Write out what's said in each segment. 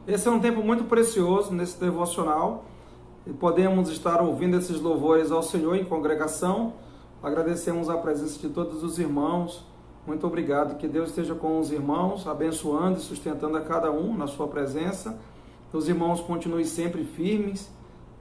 Esse é um tempo muito precioso nesse devocional e podemos estar ouvindo esses louvores ao Senhor em congregação. Agradecemos a presença de todos os irmãos. Muito obrigado. Que Deus esteja com os irmãos, abençoando e sustentando a cada um na sua presença. Os irmãos continuem sempre firmes,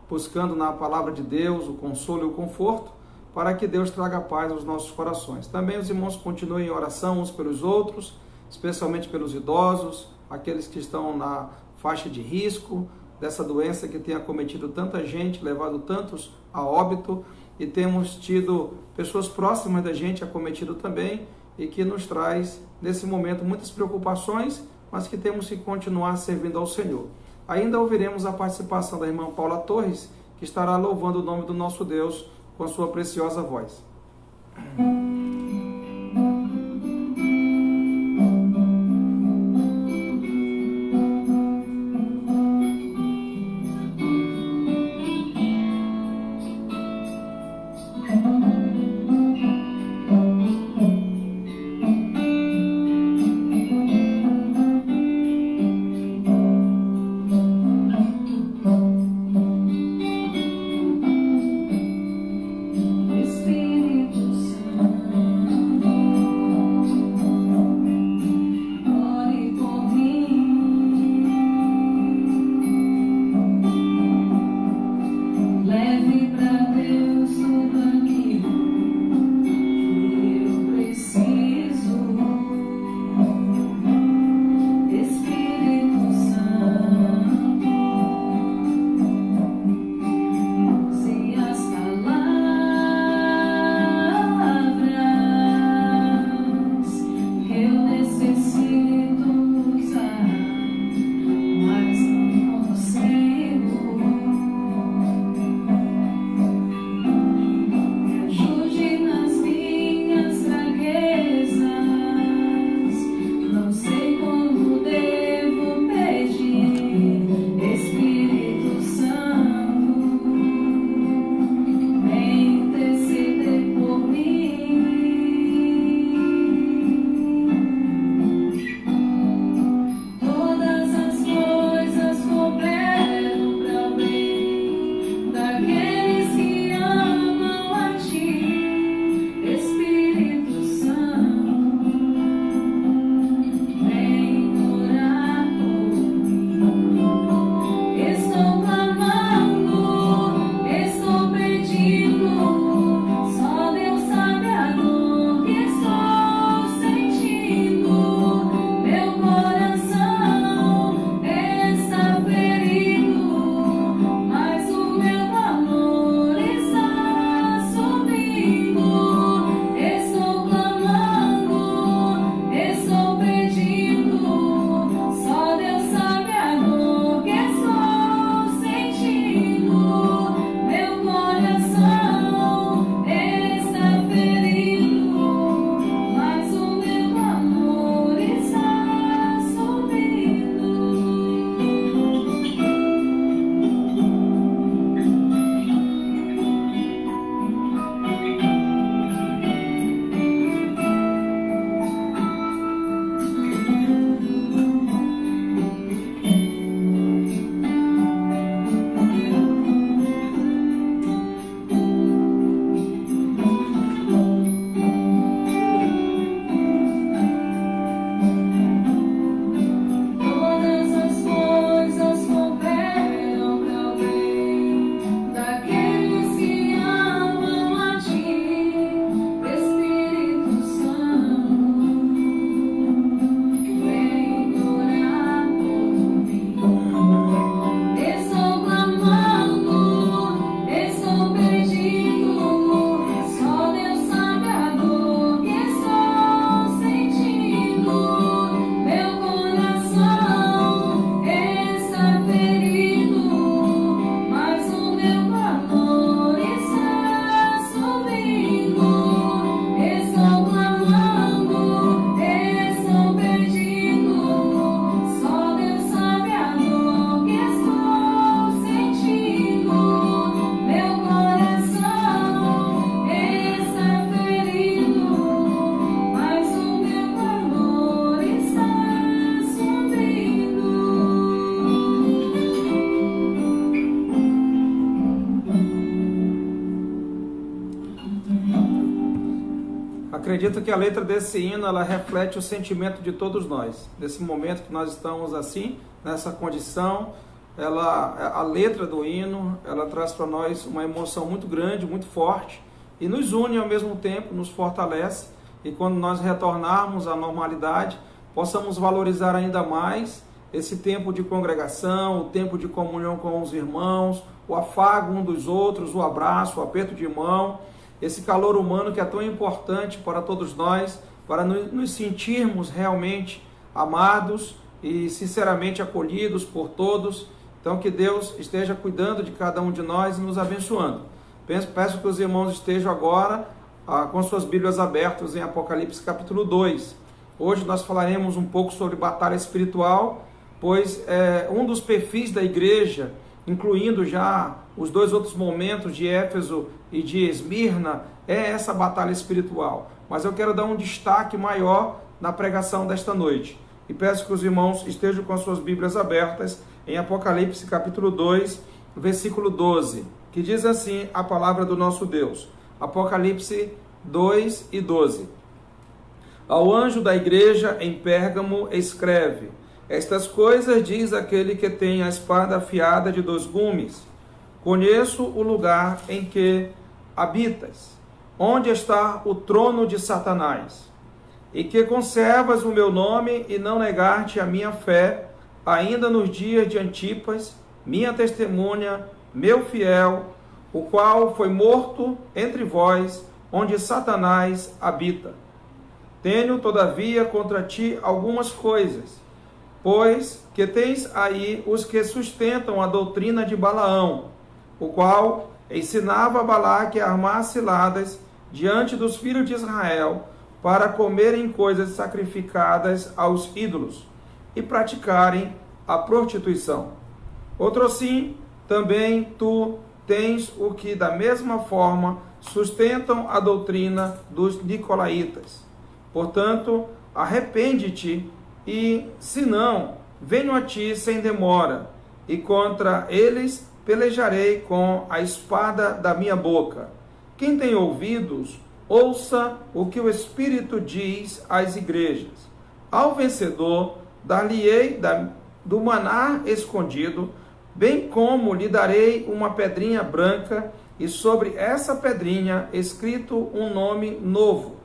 buscando na palavra de Deus o consolo e o conforto, para que Deus traga paz aos nossos corações. Também os irmãos continuem em oração uns pelos outros, especialmente pelos idosos, aqueles que estão na faixa de risco dessa doença que tem acometido tanta gente, levado tantos a óbito, e temos tido pessoas próximas da gente acometido também, e que nos traz, nesse momento, muitas preocupações, mas que temos que continuar servindo ao Senhor. Ainda ouviremos a participação da irmã Paula Torres, que estará louvando o nome do nosso Deus com a sua preciosa voz. Espírito Santo. Acredito que a letra desse hino, ela reflete o sentimento de todos nós. Nesse momento que nós estamos assim, nessa condição, a letra do hino, ela traz para nós uma emoção muito grande, muito forte, e nos une ao mesmo tempo, nos fortalece, e quando nós retornarmos à normalidade, possamos valorizar ainda mais esse tempo de congregação, o tempo de comunhão com os irmãos, o afago um dos outros, o abraço, o aperto de mão, esse calor humano que é tão importante para todos nós, para nos sentirmos realmente amados e sinceramente acolhidos por todos. Então que Deus esteja cuidando de cada um de nós e nos abençoando. Peço que os irmãos estejam agora com suas Bíblias abertas em Apocalipse capítulo 2. Hoje nós falaremos um pouco sobre batalha espiritual, pois um dos perfis da igreja, incluindo já os dois outros momentos de Éfeso e de Esmirna, é essa batalha espiritual. Mas eu quero dar um destaque maior na pregação desta noite. E peço que os irmãos estejam com as suas Bíblias abertas em Apocalipse capítulo 2, versículo 12, que diz assim a palavra do nosso Deus. Apocalipse 2 e 12. Ao anjo da igreja em Pérgamo escreve: estas coisas diz aquele que tem a espada afiada de 2 gumes. Conheço o lugar em que habitas, onde está o trono de Satanás, e que conservas o meu nome e não negaste a minha fé, ainda nos dias de Antipas, minha testemunha, meu fiel, o qual foi morto entre vós, onde Satanás habita. Tenho, todavia, contra ti algumas coisas, pois que tens aí os que sustentam a doutrina de Balaão, o qual ensinava a Balaque a armar ciladas diante dos filhos de Israel, para comerem coisas sacrificadas aos ídolos e praticarem a prostituição. Outro sim, também tu tens o que da mesma forma sustentam a doutrina dos nicolaítas. Portanto, arrepende-te e, se não, venho a ti sem demora, e contra eles pelejarei com a espada da minha boca. Quem tem ouvidos, ouça o que o Espírito diz às igrejas. Ao vencedor, dar-lhe-ei do maná escondido, bem como lhe darei uma pedrinha branca, e sobre essa pedrinha escrito um nome novo,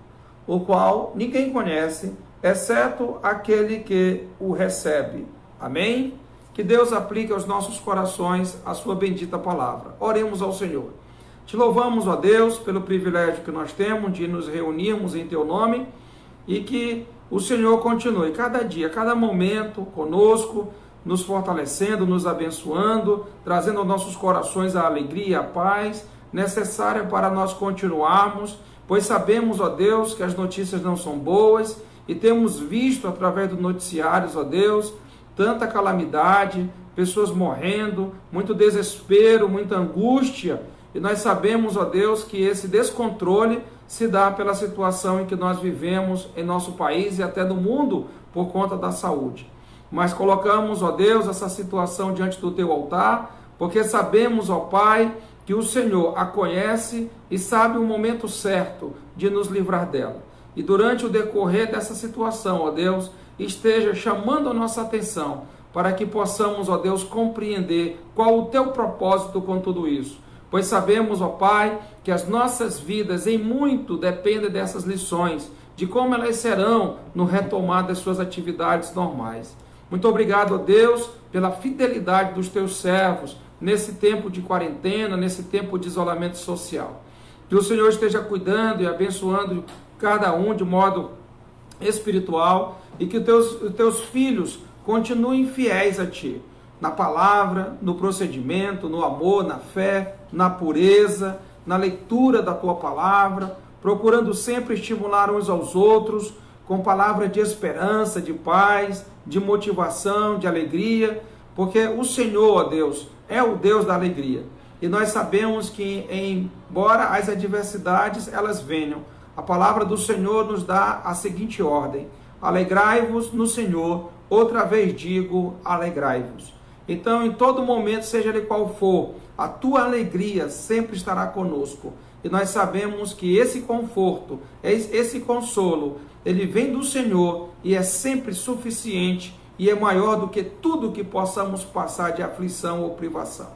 o qual ninguém conhece, exceto aquele que o recebe. Amém? Que Deus aplique aos nossos corações a sua bendita palavra. Oremos ao Senhor. Te louvamos, ó Deus, pelo privilégio que nós temos de nos reunirmos em Teu nome, e que o Senhor continue cada dia, cada momento conosco, nos fortalecendo, nos abençoando, trazendo aos nossos corações a alegria e a paz necessária para nós continuarmos, pois sabemos, ó Deus, que as notícias não são boas e temos visto através dos noticiários, ó Deus, tanta calamidade, pessoas morrendo, muito desespero, muita angústia, e nós sabemos, ó Deus, que esse descontrole se dá pela situação em que nós vivemos em nosso país e até no mundo por conta da saúde. Mas colocamos, ó Deus, essa situação diante do Teu altar, porque sabemos, ó Pai, que o Senhor a conhece e sabe o momento certo de nos livrar dela. E durante o decorrer dessa situação, ó Deus, esteja chamando a nossa atenção para que possamos, ó Deus, compreender qual o Teu propósito com tudo isso. Pois sabemos, ó Pai, que as nossas vidas em muito dependem dessas lições, de como elas serão no retomar das suas atividades normais. Muito obrigado, ó Deus, pela fidelidade dos Teus servos nesse tempo de quarentena, nesse tempo de isolamento social. Que o Senhor esteja cuidando e abençoando cada um de modo espiritual, e que os teus filhos continuem fiéis a Ti, na palavra, no procedimento, no amor, na fé, na pureza, na leitura da Tua palavra, procurando sempre estimular uns aos outros com palavras de esperança, de paz, de motivação, de alegria, porque o Senhor, ó Deus, é o Deus da alegria. E nós sabemos que, embora as adversidades elas venham, a palavra do Senhor nos dá a seguinte ordem: alegrai-vos no Senhor, outra vez digo, alegrai-vos. Então, em todo momento, seja ele qual for, a tua alegria sempre estará conosco. E nós sabemos que esse conforto, esse consolo, ele vem do Senhor e é sempre suficiente e é maior do que tudo que possamos passar de aflição ou privação.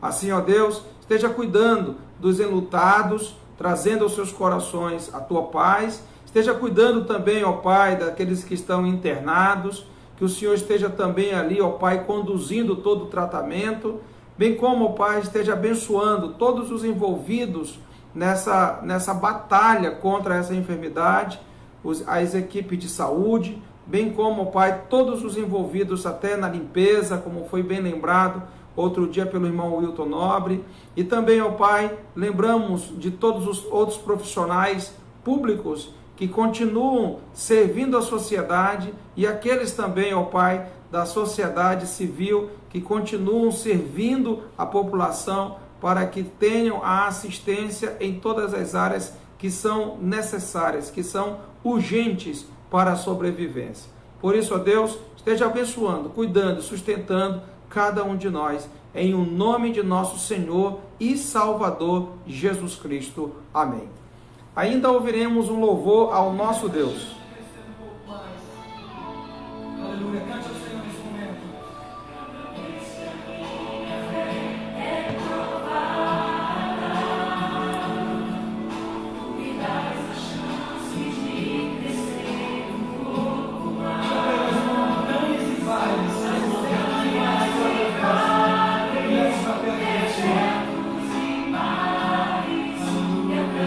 Assim, ó Deus, esteja cuidando dos enlutados, trazendo aos seus corações a tua paz. Esteja cuidando também, ó Pai, daqueles que estão internados, que o Senhor esteja também ali, ó Pai, conduzindo todo o tratamento, bem como, ó Pai, esteja abençoando todos os envolvidos nessa batalha contra essa enfermidade, as equipes de saúde, bem como, ó Pai, todos os envolvidos até na limpeza, como foi bem lembrado outro dia pelo irmão Wilton Nobre, e também, ó Pai, lembramos de todos os outros profissionais públicos que continuam servindo a sociedade e aqueles também, ó Pai, da sociedade civil que continuam servindo a população para que tenham a assistência em todas as áreas que são necessárias, que são urgentes para a sobrevivência. Por isso, ó Deus, esteja abençoando, cuidando, sustentando cada um de nós, em o nome de nosso Senhor e Salvador Jesus Cristo. Amém. Ainda ouviremos um louvor ao nosso Deus. Aleluia, cante ao Senhor nesse momento. Meu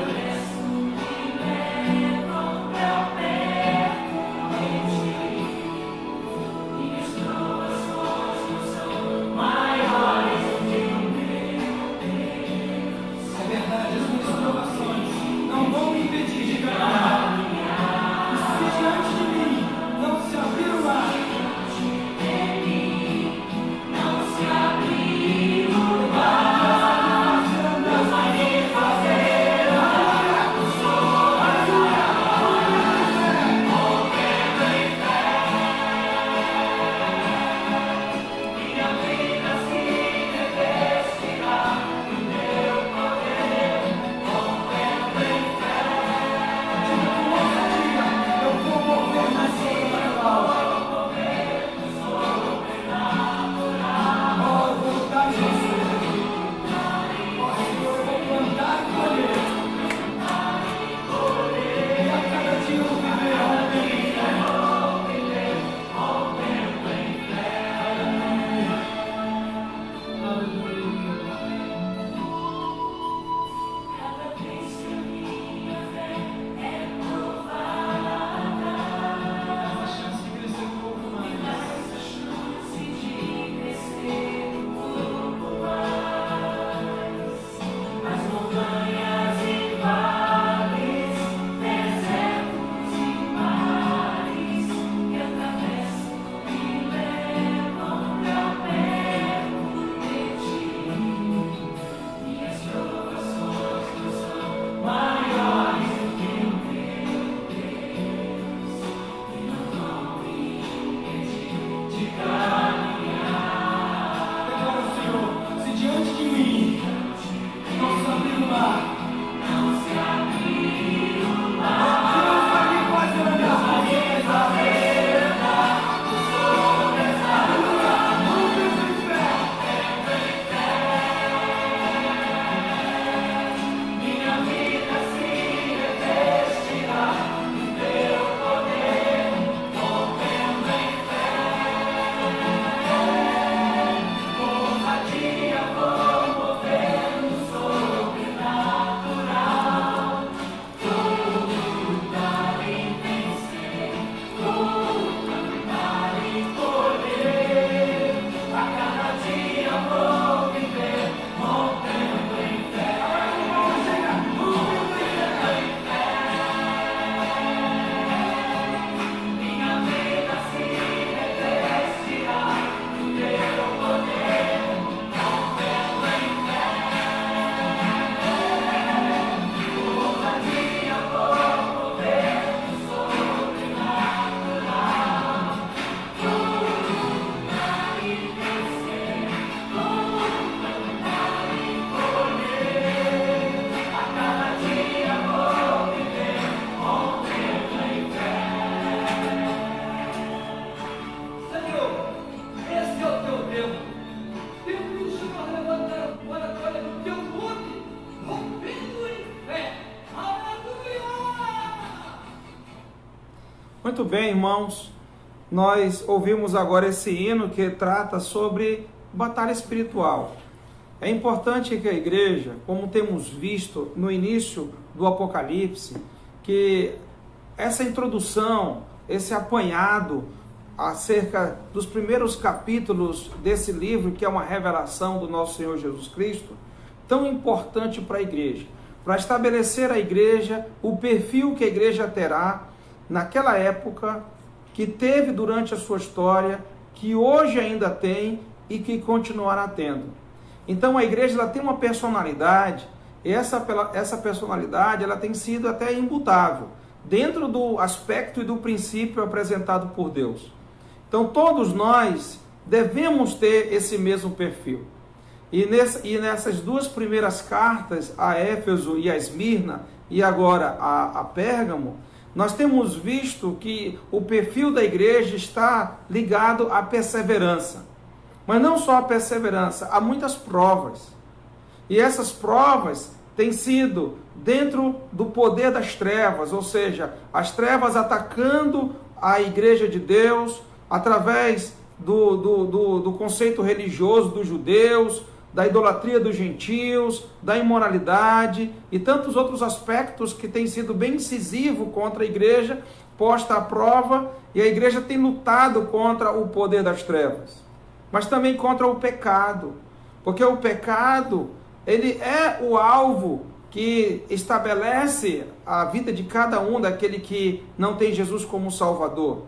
Deus. Deus nos chama a levantar o oratório do teu nome, rompendo em fé. Aleluia! Muito bem, irmãos. Nós ouvimos agora esse hino que trata sobre batalha espiritual. É importante que a igreja, como temos visto no início do Apocalipse, que essa introdução, esse apanhado acerca dos primeiros capítulos desse livro, que é uma revelação do nosso Senhor Jesus Cristo, tão importante para a igreja, para estabelecer a igreja, o perfil que a igreja terá naquela época, que teve durante a sua história, que hoje ainda tem e que continuará tendo. Então a igreja ela tem uma personalidade, e essa personalidade ela tem sido até imutável, dentro do aspecto e do princípio apresentado por Deus. Então todos nós devemos ter esse mesmo perfil. E nessas duas primeiras cartas, a Éfeso e a Esmirna, e agora a Pérgamo, nós temos visto que o perfil da igreja está ligado à perseverança. Mas não só a perseverança, há muitas provas. E essas provas têm sido dentro do poder das trevas, ou seja, as trevas atacando a igreja de Deus através do conceito religioso dos judeus, da idolatria dos gentios, da imoralidade e tantos outros aspectos que têm sido bem incisivo contra a igreja, posta à prova, e a igreja tem lutado contra o poder das trevas, mas também contra o pecado, porque o pecado, ele é o alvo que estabelece a vida de cada um daquele que não tem Jesus como Salvador,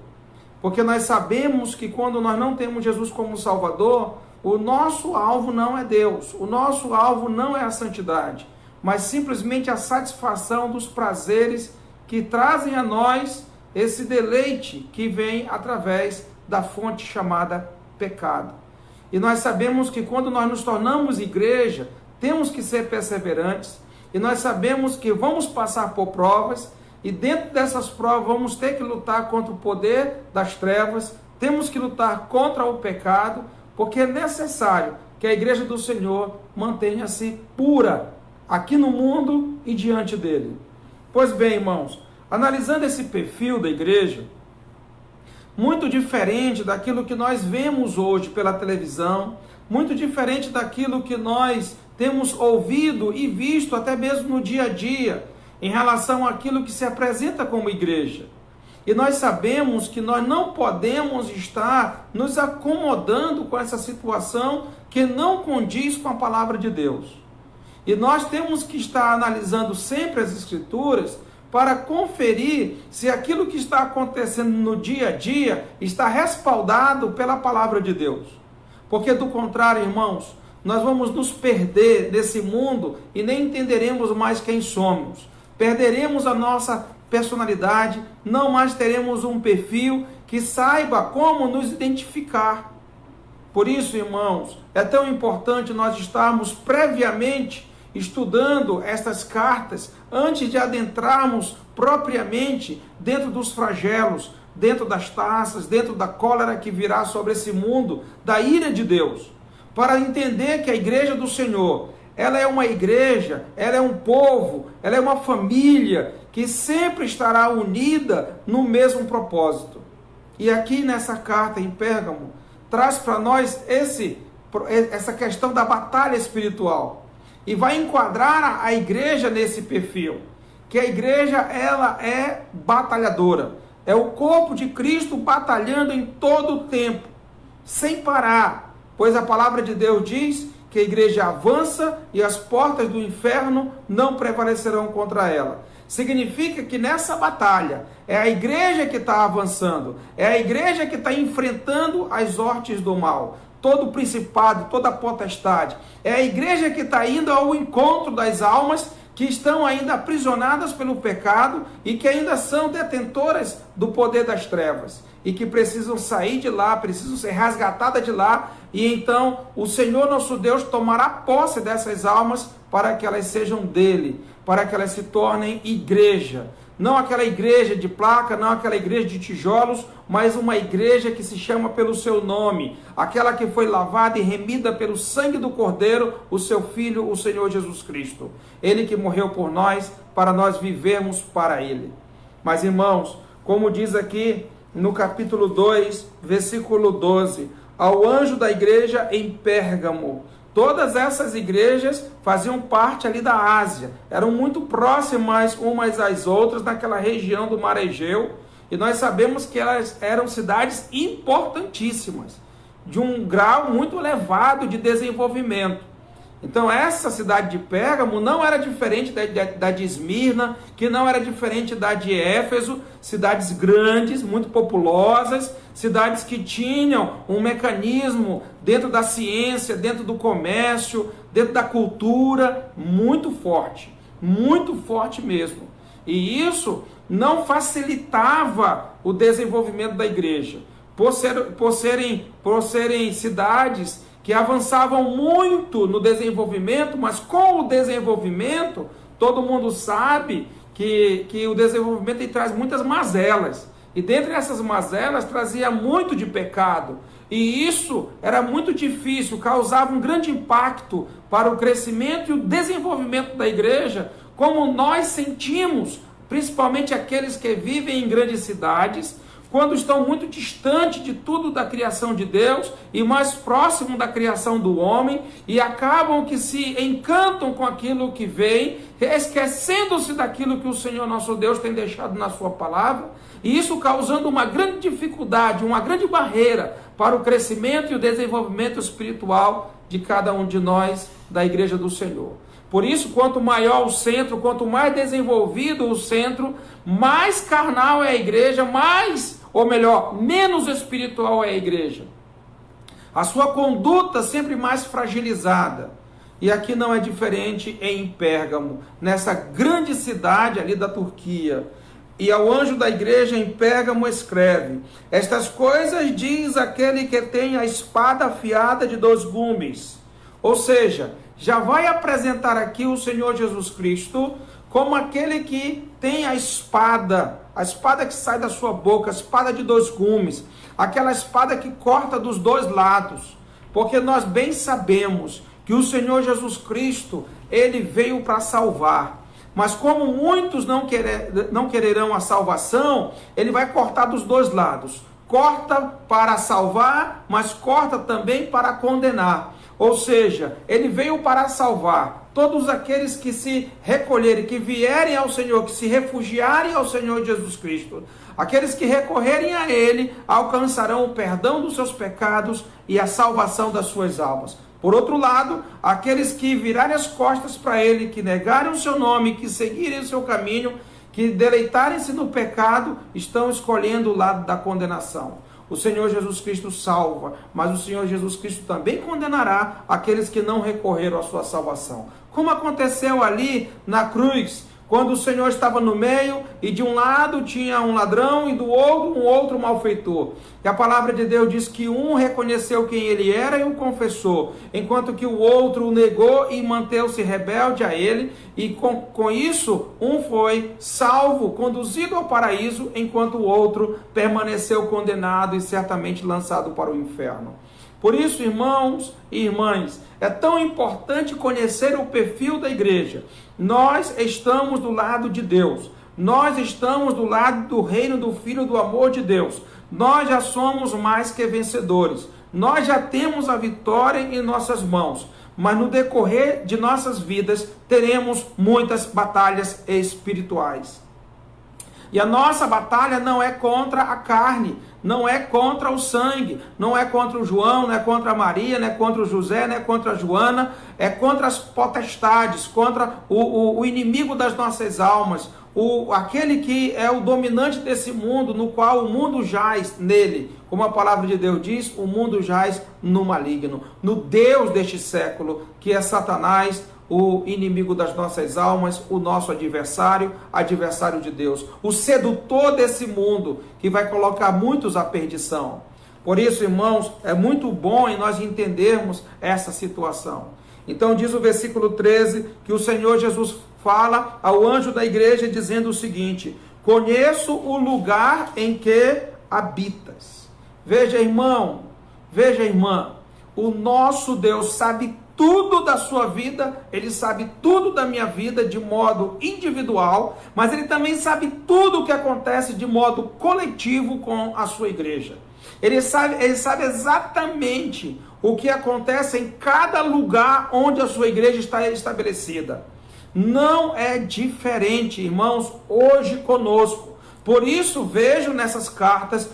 porque nós sabemos que quando nós não temos Jesus como Salvador, o nosso alvo não é Deus, o nosso alvo não é a santidade, mas simplesmente a satisfação dos prazeres que trazem a nós esse deleite que vem através da fonte chamada pecado. E nós sabemos que quando nós nos tornamos igreja, temos que ser perseverantes, e nós sabemos que vamos passar por provas, e dentro dessas provas vamos ter que lutar contra o poder das trevas, temos que lutar contra o pecado, porque é necessário que a igreja do Senhor mantenha-se pura aqui no mundo e diante dele. Pois bem, irmãos, analisando esse perfil da igreja, muito diferente daquilo que nós vemos hoje pela televisão, muito diferente daquilo que nós temos ouvido e visto até mesmo no dia a dia, em relação àquilo que se apresenta como igreja. E nós sabemos que nós não podemos estar nos acomodando com essa situação que não condiz com a palavra de Deus. E nós temos que estar analisando sempre as Escrituras para conferir se aquilo que está acontecendo no dia a dia está respaldado pela palavra de Deus. Porque do contrário, irmãos, nós vamos nos perder nesse mundo e nem entenderemos mais quem somos. Perderemos a nossa personalidade, não mais teremos um perfil que saiba como nos identificar. Por isso, irmãos, é tão importante nós estarmos previamente estudando estas cartas antes de adentrarmos propriamente dentro dos flagelos, dentro das taças, dentro da cólera que virá sobre esse mundo, da ira de Deus, para entender que a igreja do Senhor, ela é uma igreja, ela é um povo, ela é uma família que sempre estará unida no mesmo propósito. E aqui nessa carta em Pérgamo, traz para nós essa questão da batalha espiritual. E vai enquadrar a igreja nesse perfil. Que a igreja, ela é batalhadora. É o corpo de Cristo batalhando em todo o tempo, sem parar. Pois a palavra de Deus diz que a igreja avança e as portas do inferno não prevalecerão contra ela. Significa que nessa batalha é a igreja que está avançando, é a igreja que está enfrentando as hortes do mal, todo o principado, toda a potestade. É a igreja que está indo ao encontro das almas que estão ainda aprisionadas pelo pecado e que ainda são detentoras do poder das trevas e que precisam sair de lá, precisam ser resgatadas de lá, e então o Senhor nosso Deus tomará posse dessas almas para que elas sejam dele, para que elas se tornem igreja. não aquela igreja de placa, não aquela igreja de tijolos, mas uma igreja que se chama pelo seu nome, aquela que foi lavada e remida pelo sangue do Cordeiro, o seu Filho, o Senhor Jesus Cristo. Ele que morreu por nós, para nós vivermos para Ele. Mas, irmãos, como diz aqui no capítulo 2, versículo 12, ao anjo da igreja em Pérgamo. Todas essas igrejas faziam parte ali da Ásia, eram muito próximas umas às outras naquela região do Mar Egeu, e nós sabemos que elas eram cidades importantíssimas, de um grau muito elevado de desenvolvimento. Então essa cidade de Pérgamo não era diferente da de Esmirna, que não era diferente da de Éfeso, cidades grandes, muito populosas, cidades que tinham um mecanismo dentro da ciência, dentro do comércio, dentro da cultura, muito forte mesmo. E isso não facilitava o desenvolvimento da igreja, por serem cidades que avançavam muito no desenvolvimento, mas com o desenvolvimento, todo mundo sabe que o desenvolvimento traz muitas mazelas. E dentre essas mazelas trazia muito de pecado. E isso era muito difícil, causava um grande impacto para o crescimento e o desenvolvimento da igreja, como nós sentimos, principalmente aqueles que vivem em grandes cidades, quando estão muito distante de tudo da criação de Deus e mais próximo da criação do homem, e acabam que se encantam com aquilo que vem, esquecendo-se daquilo que o Senhor nosso Deus tem deixado na sua palavra, e isso causando uma grande dificuldade, uma grande barreira para o crescimento e o desenvolvimento espiritual de cada um de nós da igreja do Senhor. Por isso, quanto maior o centro, quanto mais desenvolvido o centro, mais carnal é a igreja, menos espiritual é a igreja. A sua conduta sempre mais fragilizada. E aqui não é diferente em Pérgamo, nessa grande cidade ali da Turquia. E ao anjo da igreja em Pérgamo escreve: estas coisas diz aquele que tem a espada afiada de 2 gumes. Ou seja, já vai apresentar aqui o Senhor Jesus Cristo como aquele que tem a espada que sai da sua boca, a espada de 2 gumes, aquela espada que corta dos 2 lados, porque nós bem sabemos que o Senhor Jesus Cristo, ele veio para salvar, mas como muitos não quererão a salvação, ele vai cortar dos 2 lados, corta para salvar, mas corta também para condenar. Ou seja, ele veio para salvar todos aqueles que se recolherem, que vierem ao Senhor, que se refugiarem ao Senhor Jesus Cristo. Aqueles que recorrerem a Ele alcançarão o perdão dos seus pecados e a salvação das suas almas. Por outro lado, aqueles que virarem as costas para Ele, que negarem o seu nome, que seguirem o seu caminho, que deleitarem-se no pecado, estão escolhendo o lado da condenação. O Senhor Jesus Cristo salva, mas o Senhor Jesus Cristo também condenará aqueles que não recorreram à sua salvação. Como aconteceu ali na cruz, quando o Senhor estava no meio e de um lado tinha um ladrão e do outro um outro malfeitor. E a palavra de Deus diz que um reconheceu quem ele era e o confessou, enquanto que o outro o negou e manteve-se rebelde a ele. E com isso, um foi salvo, conduzido ao paraíso, enquanto o outro permaneceu condenado e certamente lançado para o inferno. Por isso, irmãos e irmãs, é tão importante conhecer o perfil da igreja. Nós estamos do lado de Deus. Nós estamos do lado do reino do Filho do amor de Deus. Nós já somos mais que vencedores. Nós já temos a vitória em nossas mãos. Mas no decorrer de nossas vidas, teremos muitas batalhas espirituais. E a nossa batalha não é contra a carne, não é contra o sangue, não é contra o João, não é contra a Maria, não é contra o José, não é contra a Joana, é contra as potestades, contra o inimigo das nossas almas, aquele que é o dominante desse mundo, no qual o mundo jaz nele. Como a palavra de Deus diz, o mundo jaz no maligno, no Deus deste século, que é Satanás, o inimigo das nossas almas, o nosso adversário de Deus, o sedutor desse mundo, que vai colocar muitos à perdição. Por isso, irmãos, é muito bom em nós entendermos essa situação. Então diz o versículo 13, que o Senhor Jesus fala ao anjo da igreja dizendo o seguinte: conheço o lugar em que habitas. Veja, irmão, veja, irmã, o nosso Deus sabe tudo da sua vida, Ele sabe tudo da minha vida de modo individual, mas Ele também sabe tudo o que acontece de modo coletivo com a sua igreja. Ele sabe exatamente o que acontece em cada lugar onde a sua igreja está estabelecida. Não é diferente, irmãos, hoje conosco. Por isso vejo nessas cartas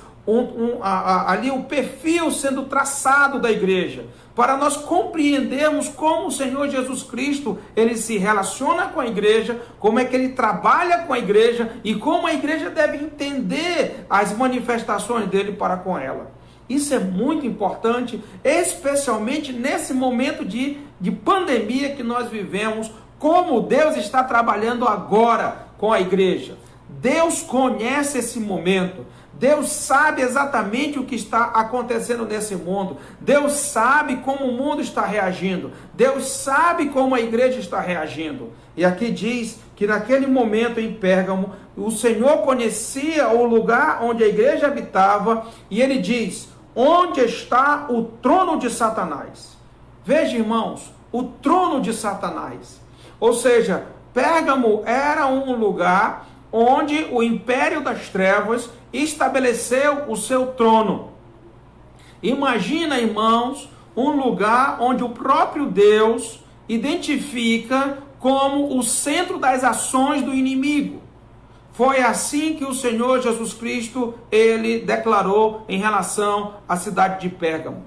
ali o perfil sendo traçado da igreja, para nós compreendermos como o Senhor Jesus Cristo, ele se relaciona com a igreja, como é que ele trabalha com a igreja e como a igreja deve entender as manifestações dele para com ela. Isso é muito importante, especialmente nesse momento de pandemia que nós vivemos, como Deus está trabalhando agora com a igreja. Deus conhece esse momento. Deus sabe exatamente o que está acontecendo nesse mundo. Deus sabe como o mundo está reagindo. Deus sabe como a igreja está reagindo. E aqui diz que naquele momento em Pérgamo, o Senhor conhecia o lugar onde a igreja habitava, e ele diz: onde está o trono de Satanás? Veja, irmãos, o trono de Satanás. Ou seja, Pérgamo era um lugar onde o império das trevas estabeleceu o seu trono. Imagina, irmãos, um lugar onde o próprio Deus identifica como o centro das ações do inimigo. Foi assim que o Senhor Jesus Cristo, ele declarou em relação à cidade de Pérgamo.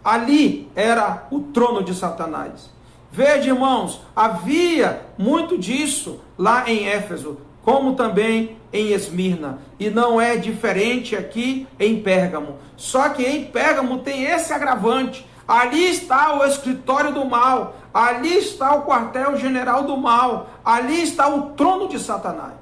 Ali era o trono de Satanás. Veja, irmãos, havia muito disso lá em Éfeso, como também em Esmirna, e não é diferente aqui em Pérgamo. Só que em Pérgamo tem esse agravante: ali está o escritório do mal, ali está o quartel-general do mal, ali está o trono de Satanás.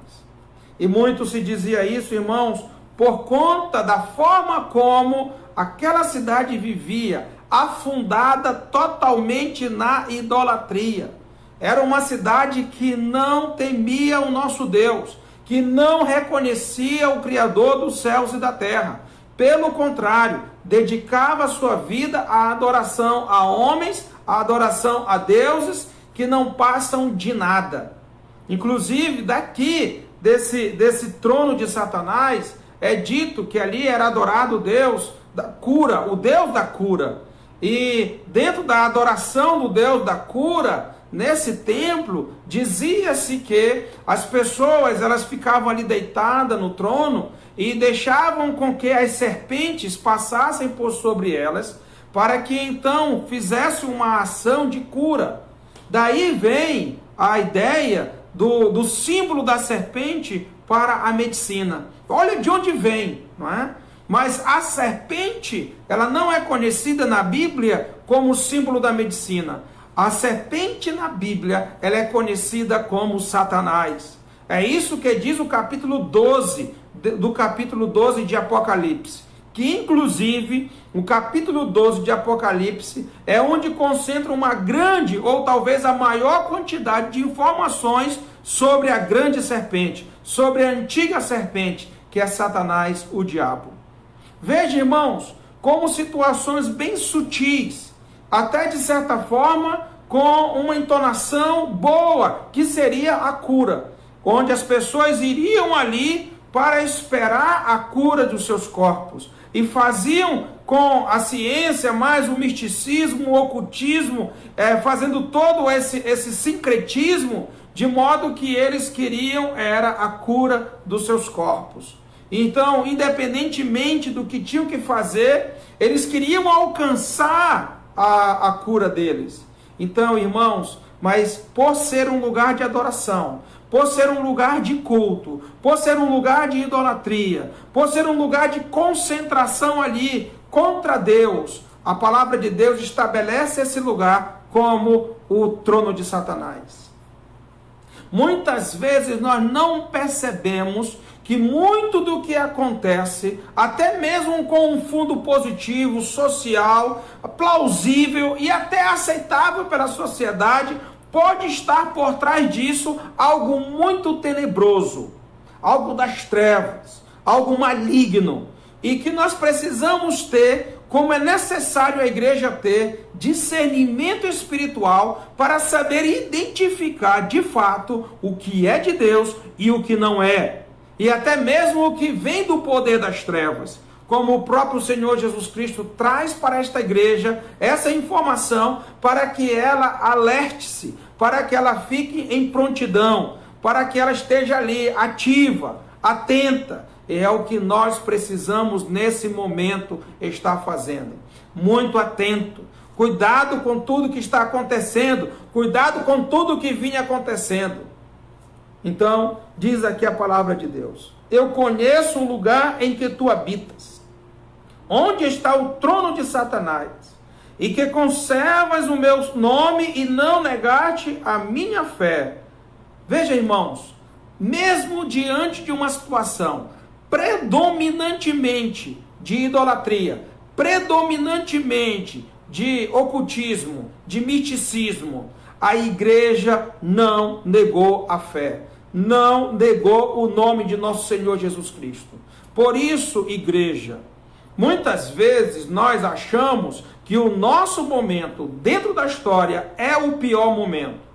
E muito se dizia isso, irmãos, por conta da forma como aquela cidade vivia, afundada totalmente na idolatria. Era uma cidade que não temia o nosso Deus, que não reconhecia o Criador dos céus e da terra. Pelo contrário, dedicava a sua vida à adoração a homens, à adoração a deuses que não passam de nada. Inclusive, daqui, desse trono de Satanás, é dito que ali era adorado o Deus da cura, o Deus da cura. E dentro da adoração do Deus da cura, nesse templo, dizia-se que as pessoas, elas ficavam ali deitadas no trono e deixavam com que as serpentes passassem por sobre elas, para que então fizesse uma ação de cura. Daí vem a ideia do símbolo da serpente para a medicina. Olha de onde vem, não é? Mas a serpente, ela não é conhecida na Bíblia como símbolo da medicina. A serpente na Bíblia, ela é conhecida como Satanás. É isso que diz o capítulo 12, do capítulo 12 de Apocalipse. Que inclusive, o capítulo 12 de Apocalipse é onde concentra uma grande, ou talvez a maior quantidade de informações sobre a grande serpente, sobre a antiga serpente, que é Satanás, o diabo. Veja, irmãos, como situações bem sutis, até de certa forma, com uma entonação boa, que seria a cura, onde as pessoas iriam ali para esperar a cura dos seus corpos, e faziam com a ciência, mais o misticismo, o ocultismo, fazendo todo esse sincretismo, de modo que eles queriam era a cura dos seus corpos. Então, independentemente do que tinham que fazer, eles queriam alcançar a cura deles. Então, irmãos, mas por ser um lugar de adoração, por ser um lugar de culto, por ser um lugar de idolatria, por ser um lugar de concentração ali contra Deus, a palavra de Deus estabelece esse lugar como o trono de Satanás. Muitas vezes nós não percebemos que muito do que acontece, até mesmo com um fundo positivo, social, plausível e até aceitável pela sociedade, pode estar por trás disso algo muito tenebroso, algo das trevas, algo maligno, e que nós precisamos ter, como é necessário a igreja ter, discernimento espiritual para saber identificar de fato o que é de Deus e o que não é, e até mesmo o que vem do poder das trevas. Como o próprio Senhor Jesus Cristo traz para esta igreja essa informação para que ela alerte-se, para que ela fique em prontidão, para que ela esteja ali ativa, atenta. É o que nós precisamos nesse momento estar fazendo. Muito atento. Cuidado com tudo que está acontecendo. Cuidado com tudo que vinha acontecendo. Então, diz aqui a palavra de Deus: eu conheço o lugar em que tu habitas, onde está o trono de Satanás, e que conservas o meu nome e não negaste a minha fé. Veja, irmãos, mesmo diante de uma situação predominantemente de idolatria, predominantemente de ocultismo, de misticismo, a igreja não negou a fé, não negou o nome de nosso Senhor Jesus Cristo. Por isso, igreja, muitas vezes nós achamos que o nosso momento dentro da história é o pior momento.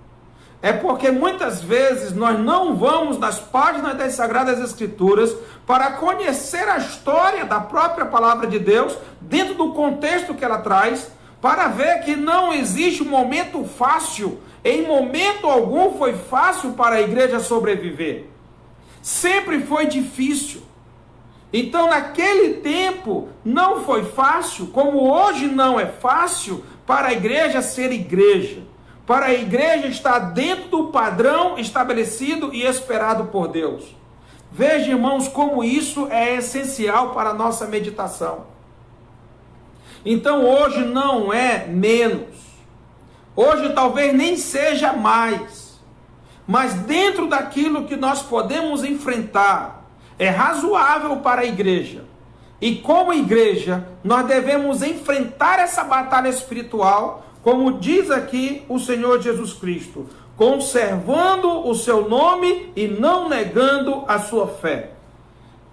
É porque muitas vezes nós não vamos nas páginas das Sagradas Escrituras para conhecer a história da própria palavra de Deus, dentro do contexto que ela traz, para ver que não existe um momento fácil. Em momento algum foi fácil para a igreja sobreviver. Sempre foi difícil. Então, naquele tempo, não foi fácil, como hoje não é fácil para a igreja ser igreja. Para a igreja estar dentro do padrão estabelecido e esperado por Deus. Veja, irmãos, como isso é essencial para a nossa meditação. Então, hoje não é menos. Hoje talvez nem seja mais. Mas dentro daquilo que nós podemos enfrentar, é razoável para a igreja. E como igreja, nós devemos enfrentar essa batalha espiritual, como diz aqui o Senhor Jesus Cristo, conservando o seu nome e não negando a sua fé.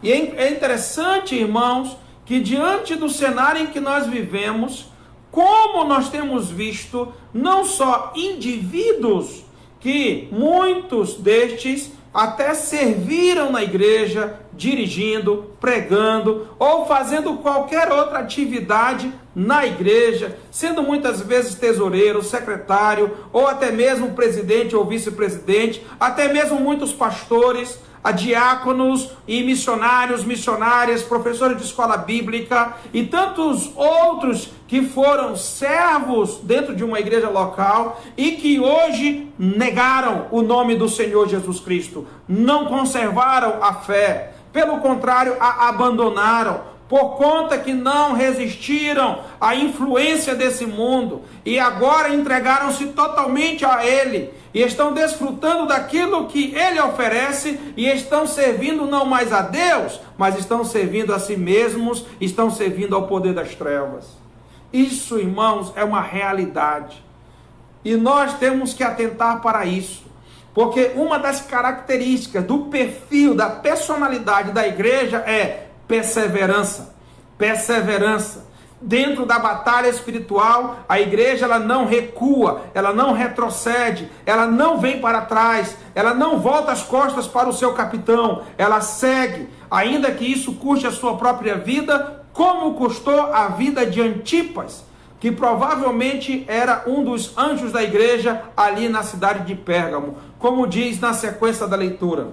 E é interessante, irmãos, que diante do cenário em que nós vivemos, como nós temos visto, não só indivíduos, que muitos destes até serviram na igreja, dirigindo, pregando, ou fazendo qualquer outra atividade na igreja, sendo muitas vezes tesoureiro, secretário, ou até mesmo presidente ou vice-presidente, até mesmo muitos pastores, diáconos e missionários, missionárias, professores de escola bíblica e tantos outros que foram servos dentro de uma igreja local e que hoje negaram o nome do Senhor Jesus Cristo, não conservaram a fé, pelo contrário, a abandonaram, por conta que não resistiram à influência desse mundo e agora entregaram-se totalmente a ele e estão desfrutando daquilo que ele oferece e estão servindo não mais a Deus, mas estão servindo a si mesmos, estão servindo ao poder das trevas. Isso, irmãos, é uma realidade e nós temos que atentar para isso, porque uma das características do perfil, da personalidade da igreja é perseverança. Perseverança. Dentro da batalha espiritual, a igreja ela não recua, ela não retrocede, ela não vem para trás, ela não volta as costas para o seu capitão, ela segue, ainda que isso custe a sua própria vida, como custou a vida de Antipas, que provavelmente era um dos anjos da igreja ali na cidade de Pérgamo, como diz na sequência da leitura.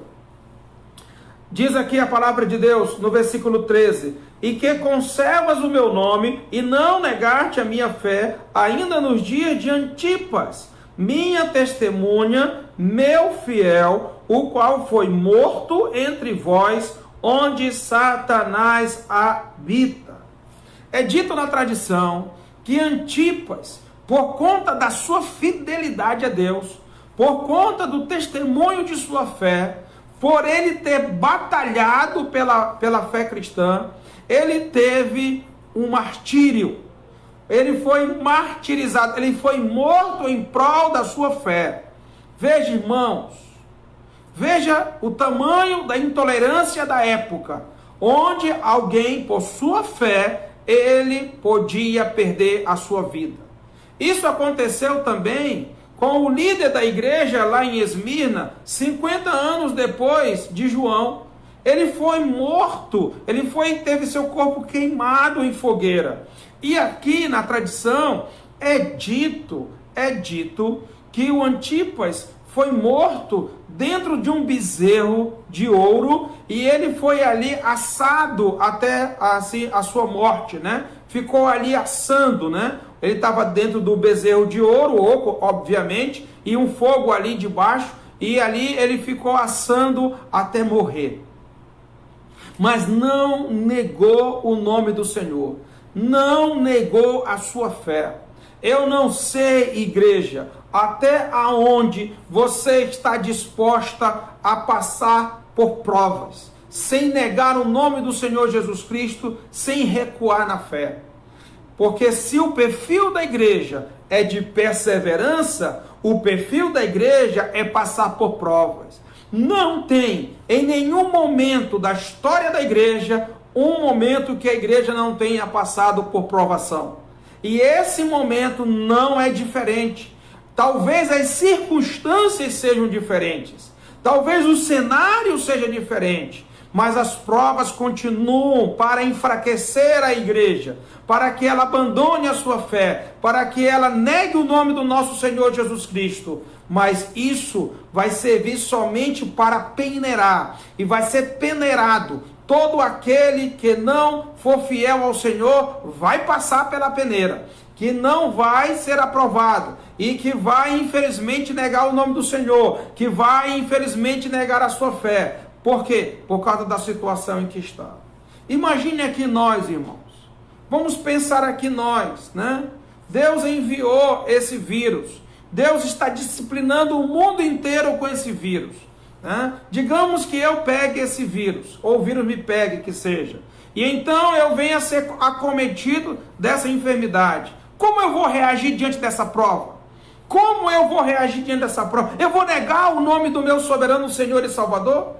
Diz aqui a palavra de Deus no versículo 13: e que conservas o meu nome e não negaste a minha fé, ainda nos dias de Antipas, minha testemunha, meu fiel, o qual foi morto entre vós, onde Satanás habita. É dito na tradição que Antipas, por conta da sua fidelidade a Deus, por conta do testemunho de sua fé, por ele ter batalhado pela fé cristã, ele teve um martírio. Ele foi martirizado, ele foi morto em prol da sua fé. Veja, irmãos, Veja o tamanho da intolerância da época, onde alguém, por sua fé, ele podia perder a sua vida. Isso aconteceu também com o líder da igreja lá em Esmirna, 50 anos depois de João. Ele foi morto, teve seu corpo queimado em fogueira. E aqui na tradição é dito que o Antipas foi morto dentro de um bezerro de ouro, e ele foi ali assado até assim a sua morte, né? Ficou ali assando, né? Ele estava dentro do bezerro de ouro, oco, obviamente, e um fogo ali debaixo, e ali ele ficou assando até morrer. Mas não negou o nome do Senhor, não negou a sua fé. Eu não sei, igreja, até aonde você está disposta a passar por provas, sem negar o nome do Senhor Jesus Cristo, sem recuar na fé. Porque se o perfil da igreja é de perseverança, o perfil da igreja é passar por provas. Não tem em nenhum momento da história da igreja um momento que a igreja não tenha passado por provação. E esse momento não é diferente. Talvez as circunstâncias sejam diferentes, talvez o cenário seja diferente, mas as provas continuam para enfraquecer a igreja, para que ela abandone a sua fé, para que ela negue o nome do nosso Senhor Jesus Cristo. Mas isso vai servir somente para peneirar, e vai ser peneirado. Todo aquele que não for fiel ao Senhor vai passar pela peneira, que não vai ser aprovado, e que vai infelizmente negar o nome do Senhor, que vai infelizmente negar a sua fé. Por quê? Por causa da situação em que está. Imagine aqui nós, irmãos. Vamos pensar aqui nós, né? Deus enviou esse vírus. Deus está disciplinando o mundo inteiro com esse vírus, né? Digamos que eu pegue esse vírus, ou o vírus me pegue, que seja. E então eu venha a ser acometido dessa enfermidade. Como eu vou reagir diante dessa prova? Como eu vou reagir diante dessa prova? Eu vou negar o nome do meu soberano Senhor e Salvador?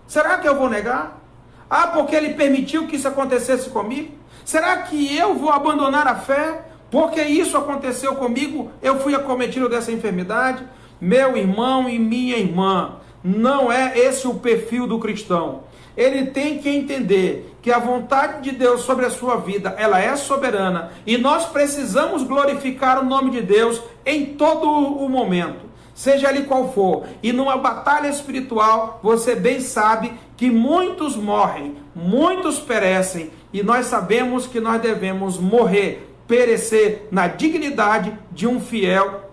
Será que eu vou negar? Ah, porque Ele permitiu que isso acontecesse comigo? Será que eu vou abandonar a fé? Porque isso aconteceu comigo, eu fui acometido dessa enfermidade? Meu irmão e minha irmã, não é esse o perfil do cristão. Ele tem que entender que a vontade de Deus sobre a sua vida, ela é soberana, e nós precisamos glorificar o nome de Deus em todo o momento, seja ali qual for. E numa batalha espiritual, você bem sabe que muitos morrem, muitos perecem, e nós sabemos que nós devemos morrer, perecer na dignidade de um fiel,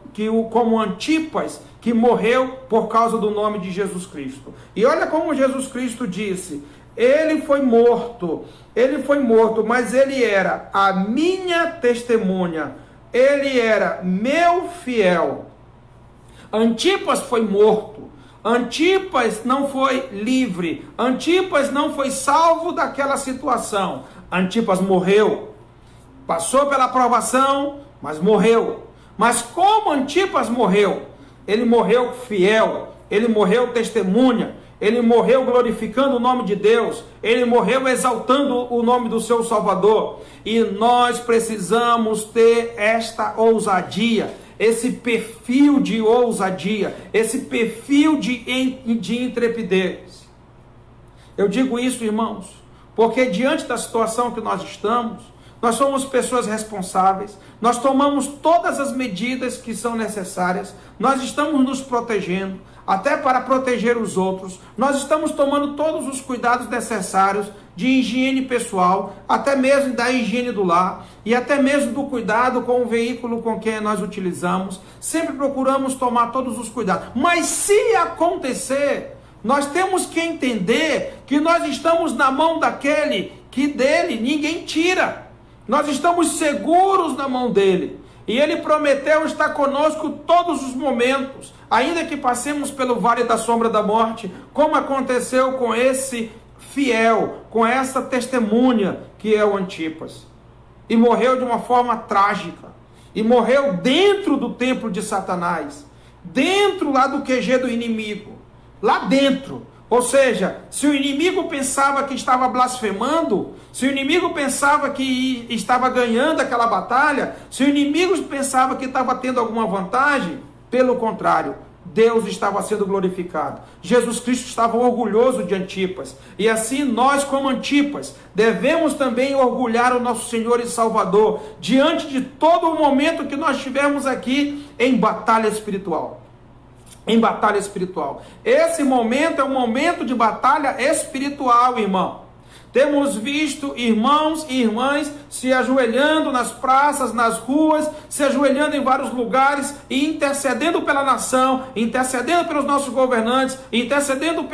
como Antipas, que morreu por causa do nome de Jesus Cristo. E olha como Jesus Cristo disse: ele foi morto, mas ele era a minha testemunha, ele era meu fiel. Antipas foi morto, Antipas não foi livre, Antipas não foi salvo daquela situação. Antipas morreu, passou pela provação, mas morreu. Mas como Antipas morreu? Ele morreu fiel, ele morreu testemunha, ele morreu glorificando o nome de Deus, ele morreu exaltando o nome do seu Salvador. E nós precisamos ter esta ousadia, esse perfil de ousadia, esse perfil de intrepidez. Eu digo isso, irmãos, porque diante da situação que nós estamos, nós somos pessoas responsáveis, nós tomamos todas as medidas que são necessárias, nós estamos nos protegendo, até para proteger os outros, nós estamos tomando todos os cuidados necessários de higiene pessoal, até mesmo da higiene do lar, e até mesmo do cuidado com o veículo com quem nós utilizamos, sempre procuramos tomar todos os cuidados. Mas se acontecer, nós temos que entender que nós estamos na mão daquele que dele ninguém tira. Nós estamos seguros na mão dele, e ele prometeu estar conosco todos os momentos, ainda que passemos pelo vale da sombra da morte, como aconteceu com esse fiel, com essa testemunha que é o Antipas. E morreu de uma forma trágica, e morreu dentro do templo de Satanás, dentro lá do QG do inimigo. lá dentro. Ou seja, se o inimigo pensava que estava blasfemando, se o inimigo pensava que estava ganhando aquela batalha, se o inimigo pensava que estava tendo alguma vantagem, pelo contrário, Deus estava sendo glorificado. Jesus Cristo estava orgulhoso de Antipas. E assim nós, como Antipas, devemos também orgulhar o nosso Senhor e Salvador diante de todo o momento que nós estivermos aqui em batalha espiritual. Em batalha espiritual. Esse momento é um momento de batalha espiritual, irmão. Temos visto irmãos e irmãs se ajoelhando nas praças, nas ruas, se ajoelhando em vários lugares e intercedendo pela nação, intercedendo pelos nossos governantes, intercedendo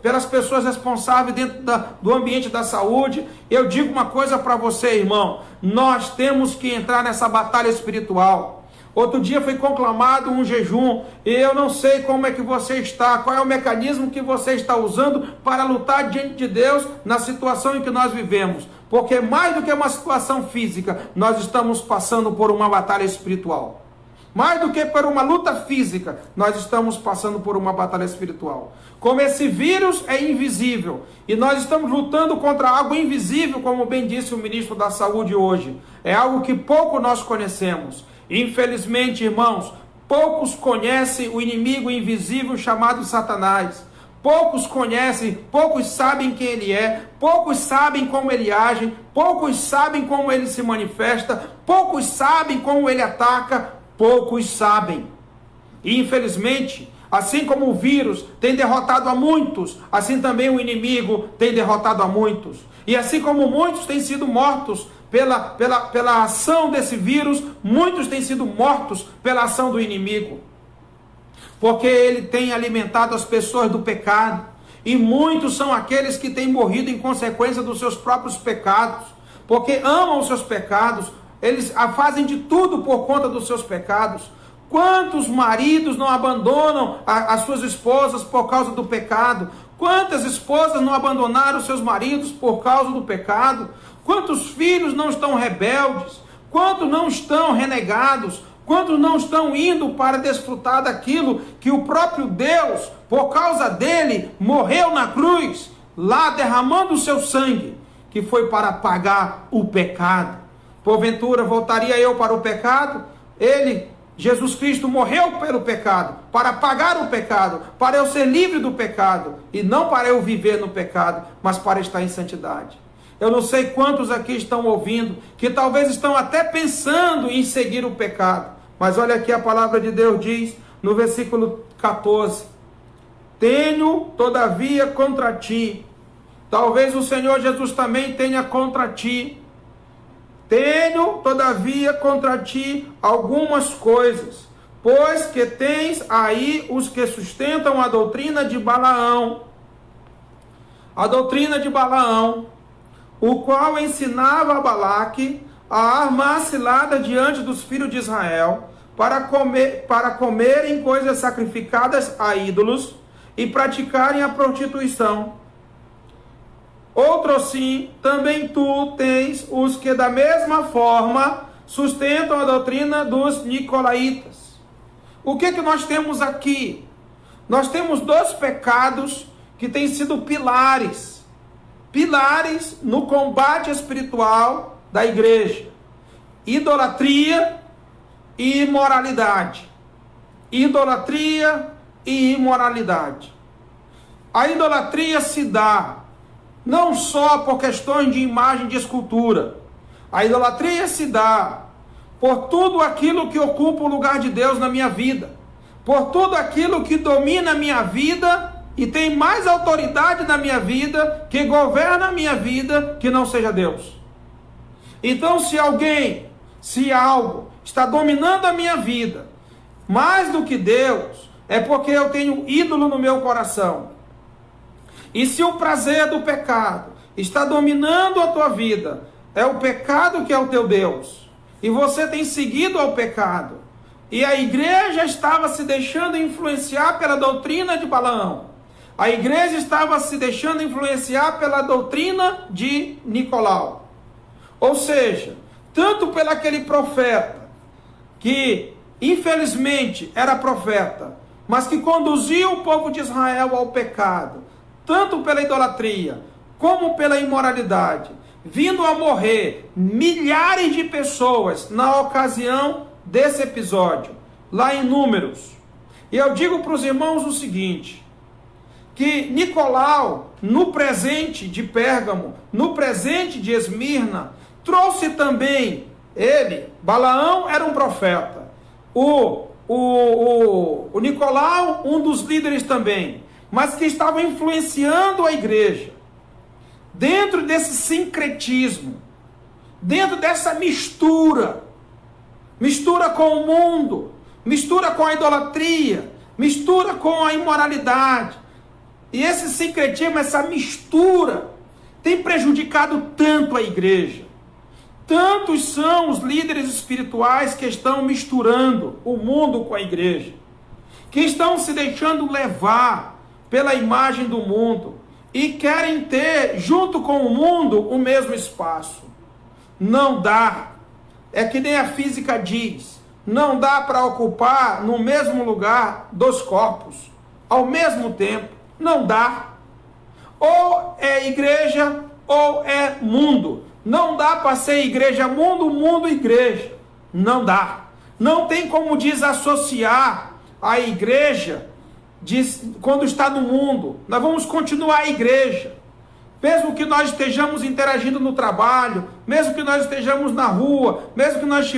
pelas pessoas responsáveis dentro do ambiente da saúde. Eu digo uma coisa para você, irmão, nós temos que entrar nessa batalha espiritual. Outro dia foi conclamado um jejum, e eu não sei como é que você está, qual é o mecanismo que você está usando para lutar diante de Deus na situação em que nós vivemos. Porque mais do que uma situação física, nós estamos passando por uma batalha espiritual. Mais do que por uma luta física, nós estamos passando por uma batalha espiritual. Como esse vírus é invisível, e nós estamos lutando contra algo invisível, como bem disse o ministro da Saúde hoje, é algo que pouco nós conhecemos. Infelizmente, irmãos, poucos conhecem o inimigo invisível chamado Satanás. Poucos conhecem, poucos sabem quem ele é, poucos sabem como ele age, poucos sabem como ele se manifesta, poucos sabem como ele ataca, poucos sabem. E infelizmente, assim como o vírus tem derrotado a muitos, assim também o inimigo tem derrotado a muitos. E assim como muitos têm sido mortos pela ação desse vírus, muitos têm sido mortos pela ação do inimigo. Porque ele tem alimentado as pessoas do pecado. E muitos são aqueles que têm morrido em consequência dos seus próprios pecados. Porque amam os seus pecados, eles fazem de tudo por conta dos seus pecados. Quantos maridos não abandonam as suas esposas por causa do pecado? Quantas esposas não abandonaram seus maridos por causa do pecado? Quantos filhos não estão rebeldes? Quantos não estão renegados? Quantos não estão indo para desfrutar daquilo que o próprio Deus, por causa dele, morreu na cruz, lá derramando o seu sangue, que foi para pagar o pecado? Porventura, voltaria eu para o pecado? Jesus Cristo morreu pelo pecado, para pagar o pecado, para eu ser livre do pecado, e não para eu viver no pecado, mas para estar em santidade. Eu não sei quantos aqui estão ouvindo, que talvez estão até pensando em seguir o pecado, mas olha aqui a palavra de Deus diz, no versículo 14, tenho todavia contra ti, talvez o Senhor Jesus também tenha contra ti, tenho, todavia, contra ti algumas coisas, pois que tens aí os que sustentam a doutrina de Balaão. A doutrina de Balaão, o qual ensinava a Balaque a armar cilada diante dos filhos de Israel, para comerem coisas sacrificadas a ídolos e praticarem a prostituição. Outro sim, também tu tens os que da mesma forma sustentam a doutrina dos nicolaítas. O que nós temos aqui? Nós temos dois pecados que têm sido pilares no combate espiritual da igreja: idolatria e imoralidade. Idolatria e imoralidade. A idolatria se dá não só por questões de imagem de escultura. A idolatria se dá por tudo aquilo que ocupa o lugar de Deus na minha vida, por tudo aquilo que domina a minha vida e tem mais autoridade na minha vida, que governa a minha vida, que não seja Deus. Então, se algo está dominando a minha vida mais do que Deus, é porque eu tenho ídolo no meu coração. E se o prazer do pecado está dominando a tua vida, é o pecado que é o teu Deus, e você tem seguido ao pecado, e a igreja estava se deixando influenciar pela doutrina de Balaão, a igreja estava se deixando influenciar pela doutrina de Nicolau, ou seja, tanto pelaquele profeta, que infelizmente era profeta, mas que conduziu o povo de Israel ao pecado, tanto pela idolatria como pela imoralidade, vindo a morrer milhares de pessoas na ocasião desse episódio, lá em Números. E eu digo para os irmãos o seguinte, que Nicolau, no presente de Pérgamo, no presente de Esmirna, trouxe também ele, Balaão era um profeta, o Nicolau, um dos líderes também, mas que estava influenciando a igreja, dentro desse sincretismo, dentro dessa mistura com o mundo, mistura com a idolatria, mistura com a imoralidade. E esse sincretismo, essa mistura, tem prejudicado tanto a igreja. Tantos são os líderes espirituais que estão misturando o mundo com a igreja, que estão se deixando levar pela imagem do mundo e querem ter, junto com o mundo, o mesmo espaço. Não dá. É que nem a física diz, não dá para ocupar no mesmo lugar 2 corpos ao mesmo tempo. Não dá. Ou é igreja ou é mundo. Não dá para ser igreja mundo, mundo igreja. Não dá. Não tem como desassociar a igreja quando está no mundo. Nós vamos continuar a igreja. Mesmo que nós estejamos interagindo no trabalho, mesmo que nós estejamos na rua, mesmo que nós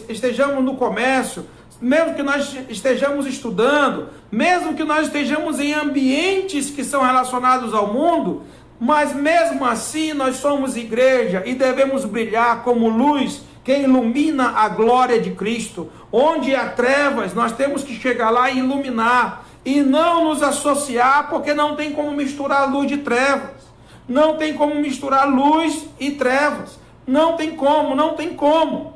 estejamos no comércio, mesmo que nós estejamos estudando, mesmo que nós estejamos em ambientes que são relacionados ao mundo, mas mesmo assim nós somos igreja e devemos brilhar como luz que ilumina a glória de Cristo. Onde há trevas, nós temos que chegar lá e iluminar, e não nos associar, porque não tem como misturar luz de trevas. Não tem como misturar luz e trevas. Não tem como, não tem como.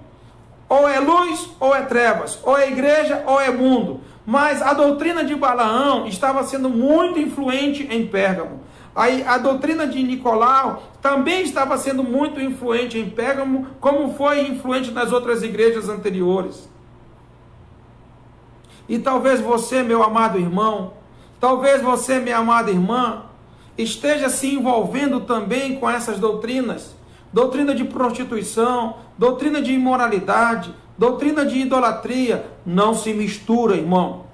Ou é luz ou é trevas, ou é igreja ou é mundo. Mas a doutrina de Balaão estava sendo muito influente em Pérgamo. Aí a doutrina de Nicolau também estava sendo muito influente em Pérgamo, como foi influente nas outras igrejas anteriores. E talvez você, meu amado irmão, talvez você, minha amada irmã, esteja se envolvendo também com essas doutrinas. Doutrina de prostituição, doutrina de imoralidade, doutrina de idolatria. Não se mistura, irmão.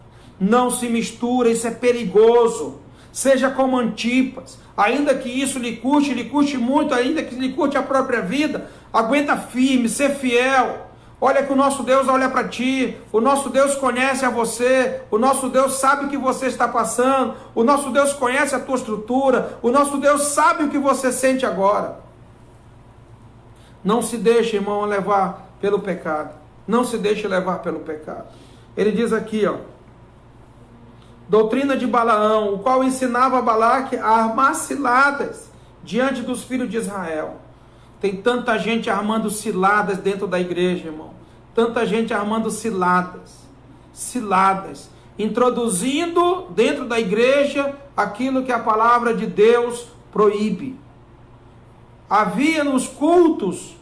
Não se mistura, isso é perigoso. Seja como Antipas, ainda que isso lhe custe muito, ainda que lhe custe a própria vida, aguenta firme, ser fiel. Olha que o nosso Deus olha para ti, o nosso Deus conhece a você, o nosso Deus sabe o que você está passando, o nosso Deus conhece a tua estrutura, o nosso Deus sabe o que você sente agora. Não se deixe, irmão, levar pelo pecado. Não se deixe levar pelo pecado. Ele diz aqui, ó, doutrina de Balaão, o qual ensinava a Balaque a armar ciladas diante dos filhos de Israel. Tem tanta gente armando ciladas dentro da igreja, irmão. Tanta gente armando ciladas. Ciladas. Introduzindo dentro da igreja aquilo que a palavra de Deus proíbe. Havia nos cultos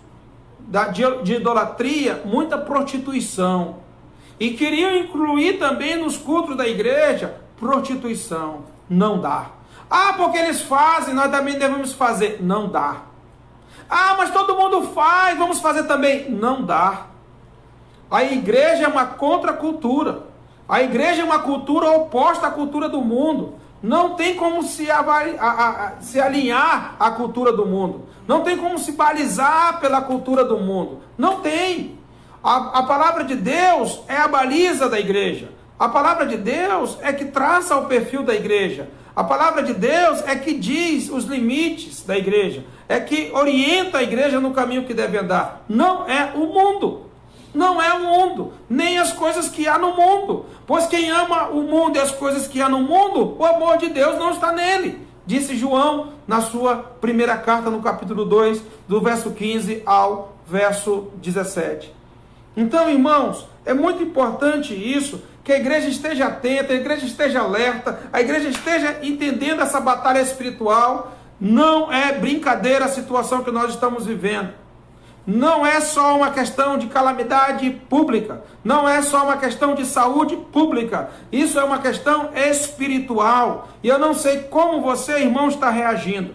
de idolatria muita prostituição. E queriam incluir também nos cultos da igreja prostituição. Não dá. Ah, porque eles fazem, nós também devemos fazer. Não dá. Ah, mas todo mundo faz, vamos fazer também. Não dá. A igreja é uma contracultura. A igreja é uma cultura oposta à cultura do mundo. Não tem como se alinhar à cultura do mundo. Não tem como se balizar pela cultura do mundo. Não tem. A palavra de Deus é a baliza da igreja. A palavra de Deus é que traça o perfil da igreja. A palavra de Deus é que diz os limites da igreja. É que orienta a igreja no caminho que deve andar. Não é o mundo. Não é o mundo, nem as coisas que há no mundo. Pois quem ama o mundo e as coisas que há no mundo, o amor de Deus não está nele. Disse João na sua primeira carta, no capítulo 2, do verso 15 ao verso 17. Então, irmãos, é muito importante isso, que a igreja esteja atenta, a igreja esteja alerta, a igreja esteja entendendo essa batalha espiritual. Não é brincadeira a situação que nós estamos vivendo. não é só uma questão de calamidade pública, não é só uma questão de saúde pública, isso é uma questão espiritual. E eu não sei como você, irmão, está reagindo.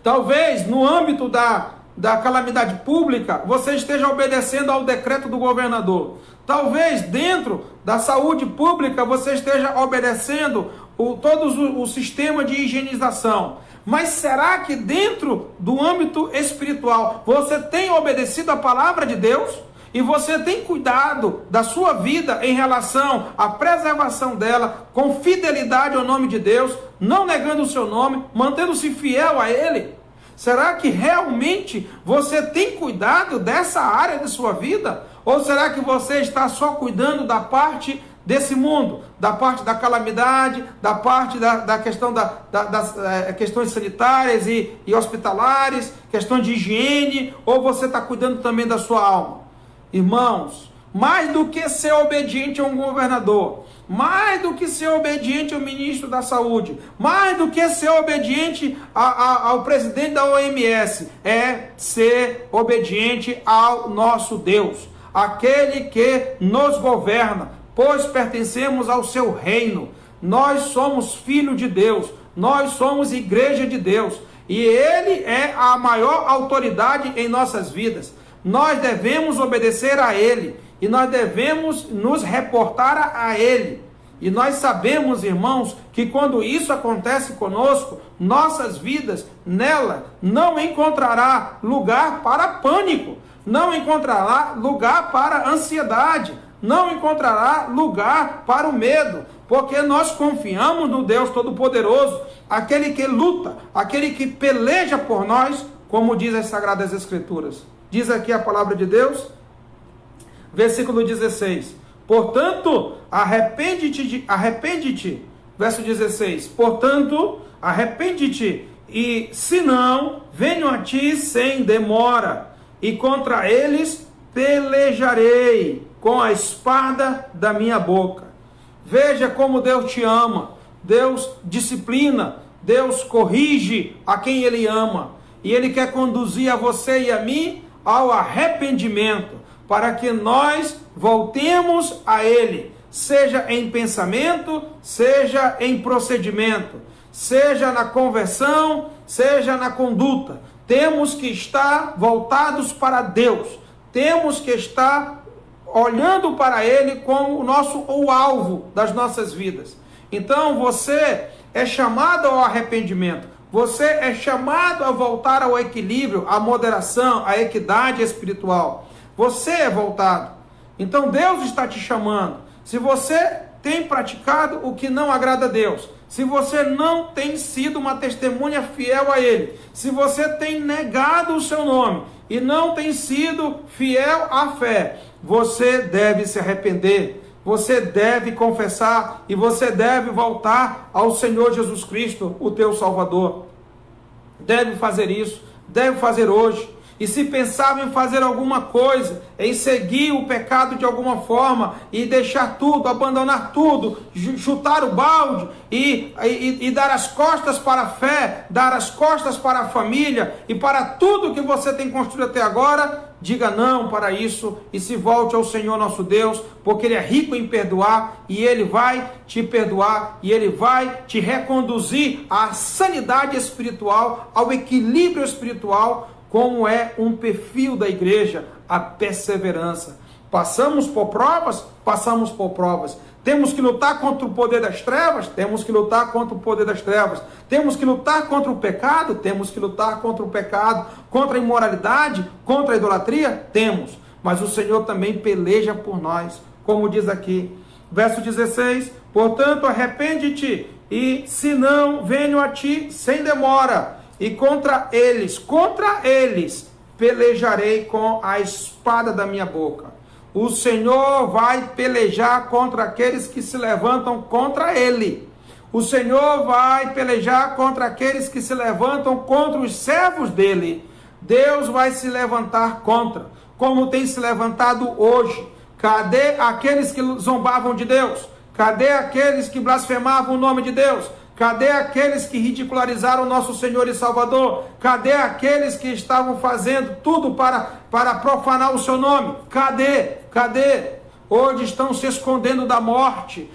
Talvez no âmbito da calamidade pública, você esteja obedecendo ao decreto do governador. Talvez dentro da saúde pública, você esteja obedecendo todo o sistema de higienização. Mas será que dentro do âmbito espiritual, você tem obedecido a palavra de Deus? E você tem cuidado da sua vida em relação à preservação dela, com fidelidade ao nome de Deus, não negando o seu nome, mantendo-se fiel a Ele? Será que realmente você tem cuidado dessa área de sua vida? Ou será que você está só cuidando da parte desse mundo, da parte da calamidade, da parte da questão das questões sanitárias e hospitalares, questão de higiene, ou você está cuidando também da sua alma? Irmãos, mais do que ser obediente a um governador, mais do que ser obediente ao ministro da saúde, mais do que ser obediente ao presidente da OMS, é ser obediente ao nosso Deus, aquele que nos governa, pois pertencemos ao seu reino. Nós somos filhos de Deus, nós somos igreja de Deus, e Ele é a maior autoridade em nossas vidas. Nós devemos obedecer a Ele, e nós devemos nos reportar a Ele. E nós sabemos, irmãos, que quando isso acontece conosco, nossas vidas, nela, não encontrará lugar para pânico, não encontrará lugar para ansiedade, não encontrará lugar para o medo, porque nós confiamos no Deus Todo-Poderoso, aquele que luta, aquele que peleja por nós, como diz as Sagradas Escrituras. Diz aqui a palavra de Deus, versículo 16, portanto, arrepende-te, verso 16, portanto, arrepende-te, e se não, venho a ti sem demora, e contra eles pelejarei com a espada da minha boca. Veja como Deus te ama, Deus disciplina, Deus corrige a quem Ele ama, e Ele quer conduzir a você e a mim ao arrependimento, para que nós voltemos a Ele, seja em pensamento, seja em procedimento, seja na conversão, seja na conduta. Temos que estar voltados para Deus, temos que estar olhando para Ele como o alvo das nossas vidas. Então você é chamado ao arrependimento, você é chamado a voltar ao equilíbrio, à moderação, à equidade espiritual. Você é voltado. Então Deus está te chamando. Se você tem praticado o que não agrada a Deus, se você não tem sido uma testemunha fiel a Ele, se você tem negado o seu nome e não tem sido fiel à fé, você deve se arrepender. Você deve confessar e você deve voltar ao Senhor Jesus Cristo, o teu Salvador. Deve fazer isso, deve fazer hoje. E se pensava em fazer alguma coisa, em seguir o pecado de alguma forma, e deixar tudo, abandonar tudo, chutar o balde, e dar as costas para a fé, dar as costas para a família, e para tudo que você tem construído até agora, diga não para isso, e se volte ao Senhor nosso Deus, porque Ele é rico em perdoar, e Ele vai te perdoar, e Ele vai te reconduzir à sanidade espiritual, ao equilíbrio espiritual, como é um perfil da igreja, a perseverança. Passamos por provas? Passamos por provas. Temos que lutar contra o poder das trevas? Temos que lutar contra o poder das trevas. Temos que lutar contra o pecado? Temos que lutar contra o pecado. Contra a imoralidade? Contra a idolatria? Temos. Mas o Senhor também peleja por nós, como diz aqui. Verso 16, portanto, arrepende-te, e se não, venho a ti sem demora. E contra eles, pelejarei com a espada da minha boca. O Senhor vai pelejar contra aqueles que se levantam contra Ele. O Senhor vai pelejar contra aqueles que se levantam contra os servos dEle. Deus vai se levantar contra, como tem se levantado hoje. Cadê aqueles que zombavam de Deus? Cadê aqueles que blasfemavam o nome de Deus? Cadê aqueles que ridicularizaram o nosso Senhor e Salvador? Cadê aqueles que estavam fazendo tudo para profanar o seu nome? Cadê? Cadê? Hoje estão se escondendo da morte,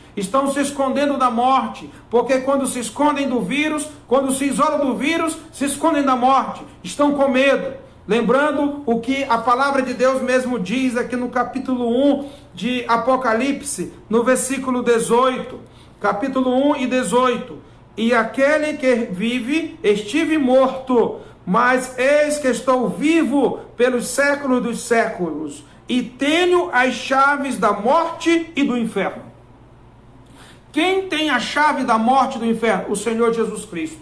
porque quando se escondem do vírus, quando se isolam do vírus, se escondem da morte, estão com medo. Lembrando o que a palavra de Deus mesmo diz aqui no capítulo 1 de Apocalipse, no versículo 18, capítulo 1 e 18, e aquele que vive, estive morto, mas eis que estou vivo pelos séculos dos séculos, e tenho as chaves da morte e do inferno. Quem tem a chave da morte e do inferno? O Senhor Jesus Cristo.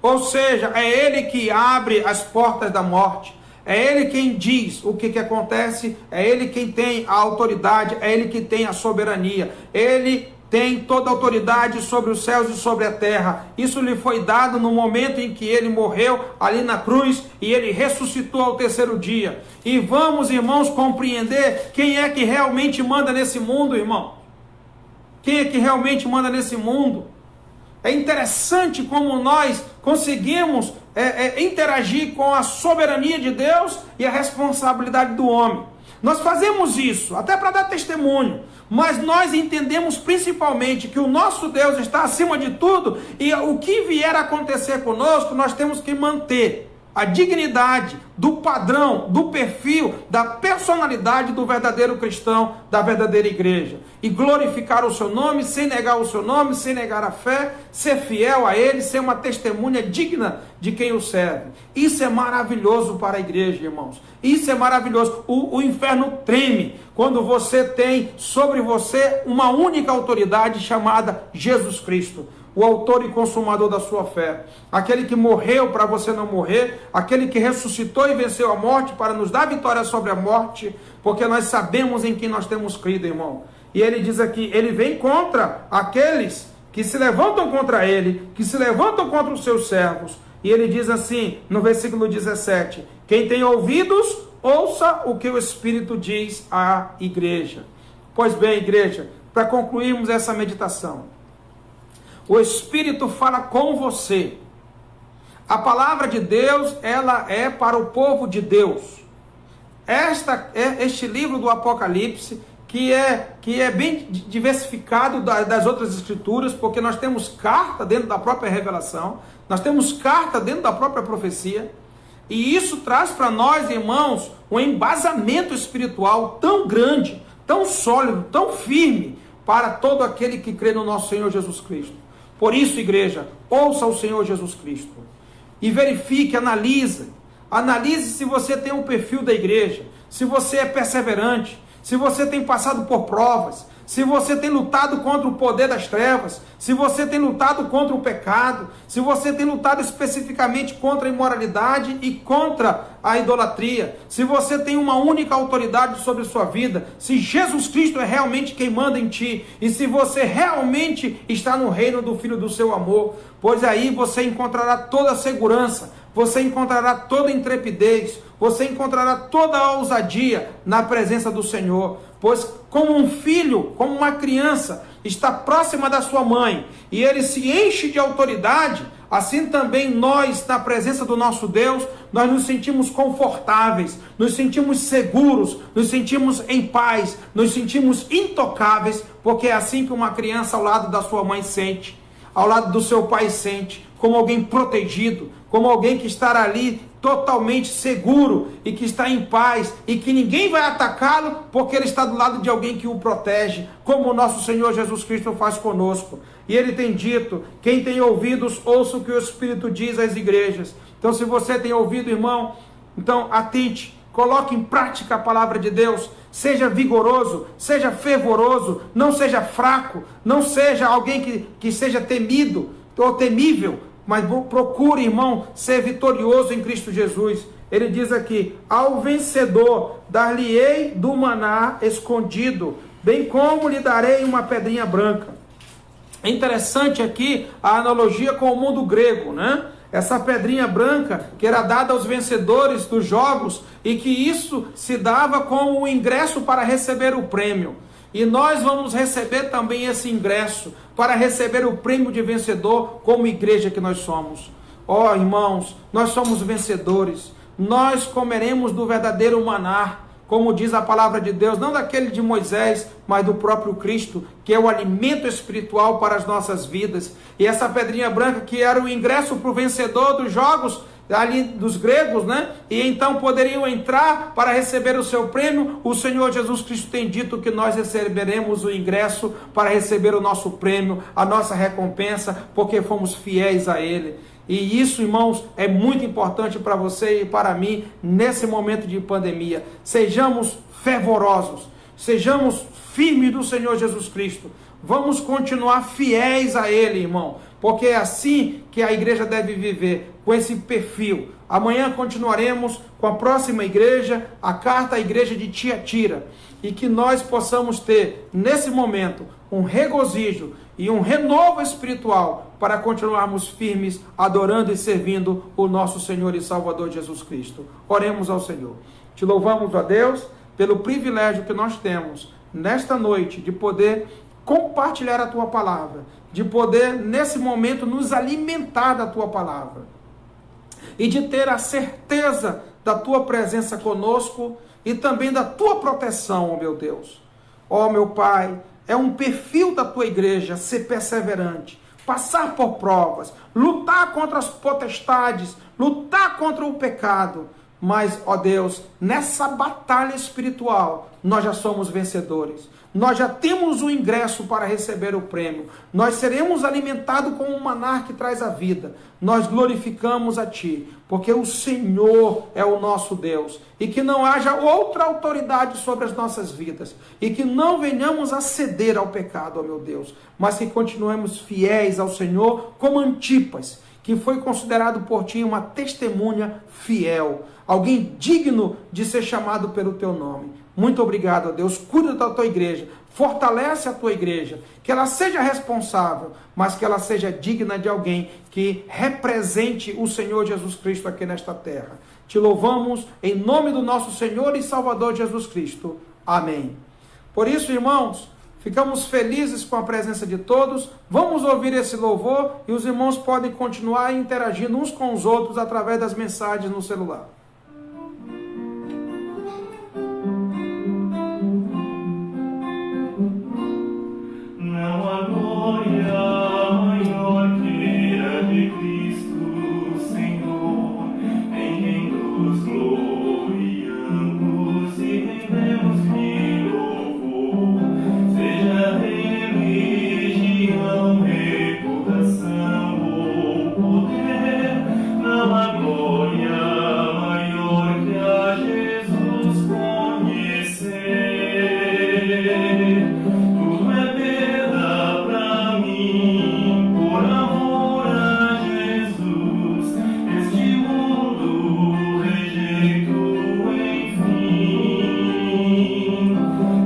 Ou seja, é Ele que abre as portas da morte. É Ele quem diz o que acontece. É Ele quem tem a autoridade. É Ele que tem a soberania. Ele tem toda a autoridade sobre os céus e sobre a terra. Isso lhe foi dado no momento em que Ele morreu ali na cruz e Ele ressuscitou ao terceiro dia. E vamos, irmãos, compreender quem é que realmente manda nesse mundo, irmão. Quem é que realmente manda nesse mundo? É interessante como nós conseguimos interagir com a soberania de Deus e a responsabilidade do homem. Nós fazemos isso até para dar testemunho, mas nós entendemos principalmente que o nosso Deus está acima de tudo e o que vier a acontecer conosco, nós temos que manter a dignidade do padrão, do perfil, da personalidade do verdadeiro cristão, da verdadeira igreja. E glorificar o seu nome, sem negar o seu nome, sem negar a fé, ser fiel a ele, ser uma testemunha digna de quem o serve. Isso é maravilhoso para a igreja, irmãos. Isso é maravilhoso. O inferno treme quando você tem sobre você uma única autoridade chamada Jesus Cristo, o autor e consumador da sua fé, aquele que morreu para você não morrer, aquele que ressuscitou e venceu a morte para nos dar vitória sobre a morte, porque nós sabemos em quem nós temos crido, irmão. E ele diz aqui, ele vem contra aqueles que se levantam contra ele, que se levantam contra os seus servos. E ele diz assim, no versículo 17, quem tem ouvidos, ouça o que o Espírito diz à igreja. Pois bem, igreja, para concluirmos essa meditação, o Espírito fala com você. A palavra de Deus, ela é para o povo de Deus. Este livro do Apocalipse, que é bem diversificado das outras escrituras, porque nós temos carta dentro da própria revelação, nós temos carta dentro da própria profecia, e isso traz para nós, irmãos, um embasamento espiritual tão grande, tão sólido, tão firme, para todo aquele que crê no nosso Senhor Jesus Cristo. Por isso, igreja, ouça o Senhor Jesus Cristo e verifique, analise se você tem um perfil da igreja, se você é perseverante, se você tem passado por provas, se você tem lutado contra o poder das trevas, se você tem lutado contra o pecado, se você tem lutado especificamente contra a imoralidade e contra a idolatria, se você tem uma única autoridade sobre a sua vida, se Jesus Cristo é realmente quem manda em ti, e se você realmente está no reino do Filho do seu amor, pois aí você encontrará toda a segurança, você encontrará toda a intrepidez, você encontrará toda a ousadia na presença do Senhor, pois como um filho, como uma criança, está próxima da sua mãe, e ele se enche de autoridade, assim também nós, na presença do nosso Deus, nós nos sentimos confortáveis, nos sentimos seguros, nos sentimos em paz, nos sentimos intocáveis, porque é assim que uma criança ao lado da sua mãe sente, ao lado do seu pai sente, como alguém protegido, como alguém que está ali totalmente seguro e que está em paz e que ninguém vai atacá-lo porque ele está do lado de alguém que o protege, como o nosso Senhor Jesus Cristo faz conosco. E ele tem dito, quem tem ouvidos, ouça o que o Espírito diz às igrejas. Então, se você tem ouvido, irmão, então atente, coloque em prática a palavra de Deus, seja vigoroso, seja fervoroso, não seja fraco, não seja alguém que seja temido ou temível, mas procure, irmão, ser vitorioso em Cristo Jesus. Ele diz aqui, ao vencedor dar-lhe-ei do maná escondido, bem como lhe darei uma pedrinha branca. É interessante aqui a analogia com o mundo grego, né? Essa pedrinha branca que era dada aos vencedores dos jogos e que isso se dava como o ingresso para receber o prêmio. E nós vamos receber também esse ingresso para receber o prêmio de vencedor como igreja que nós somos. Ó, irmãos, nós somos vencedores. Nós comeremos do verdadeiro maná, como diz a palavra de Deus, não daquele de Moisés, mas do próprio Cristo, que é o alimento espiritual para as nossas vidas. E essa pedrinha branca que era o ingresso para o vencedor dos jogos ali dos gregos, né? E então poderiam entrar para receber o seu prêmio. O Senhor Jesus Cristo tem dito que nós receberemos o ingresso para receber o nosso prêmio, a nossa recompensa, porque fomos fiéis a Ele. E isso, irmãos, é muito importante para você e para mim nesse momento de pandemia. Sejamos fervorosos, sejamos firmes do Senhor Jesus Cristo. Vamos continuar fiéis a Ele, irmão, porque é assim que a igreja deve viver, com esse perfil. Amanhã continuaremos com a próxima igreja, a carta à igreja de Tiatira, e que nós possamos ter, nesse momento, um regozijo e um renovo espiritual para continuarmos firmes, adorando e servindo o nosso Senhor e Salvador Jesus Cristo. Oremos ao Senhor. Te louvamos, ó Deus, pelo privilégio que nós temos nesta noite de poder compartilhar a Tua palavra, de poder, nesse momento, nos alimentar da Tua palavra e de ter a certeza da Tua presença conosco e também da Tua proteção, ó meu Deus. Ó meu Pai, é um perfil da Tua igreja ser perseverante, passar por provas, lutar contra as potestades, lutar contra o pecado. Mas, ó Deus, nessa batalha espiritual, nós já somos vencedores. Nós já temos o ingresso para receber o prêmio. Nós seremos alimentados com o maná que traz a vida. Nós glorificamos a Ti, porque o Senhor é o nosso Deus. E que não haja outra autoridade sobre as nossas vidas. E que não venhamos a ceder ao pecado, ó meu Deus. Mas que continuemos fiéis ao Senhor como Antipas, que foi considerado por Ti uma testemunha fiel. Alguém digno de ser chamado pelo Teu nome. Muito obrigado, ó Deus. Cuida da Tua igreja. Fortalece a Tua igreja. Que ela seja responsável, mas que ela seja digna de alguém que represente o Senhor Jesus Cristo aqui nesta terra. Te louvamos em nome do nosso Senhor e Salvador Jesus Cristo. Amém. Por isso, irmãos, ficamos felizes com a presença de todos. Vamos ouvir esse louvor e os irmãos podem continuar interagindo uns com os outros através das mensagens no celular. Não há glória maior que a de Cristo, Senhor, em quem nos gloriamos e rendemos-lhe louvor. Seja religião, reputação ou poder, não há glória maior que a Jesus conhecer. Tudo é perda pra mim, por amor a Jesus. Este mundo rejeito, enfim.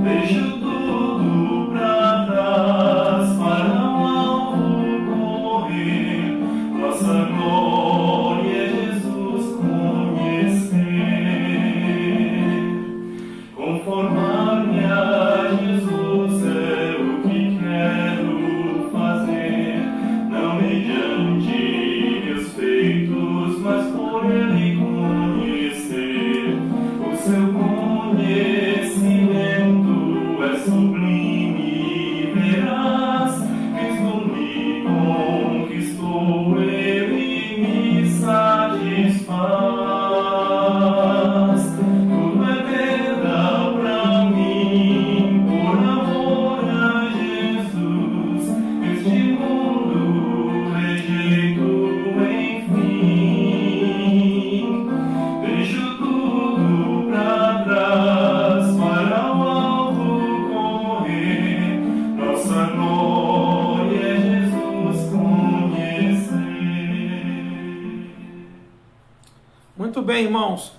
Deixo tudo pra trás, para o alvo correr. Nossa glória é Jesus conhecer. Conformar-me a Jesus é o que quero fazer, não mediante meus feitos, mas por Ele conhecer. O seu conhecimento é sublime e veraz. Cristo me conquistou, Ele me satisfaz. Tudo é perda pra mim, por amor a Jesus. Este mundo rejeito, enfim. Deixo tudo pra trás, para o alvo correr. Nossa glória é Jesus conhecer. Muito bem, irmãos.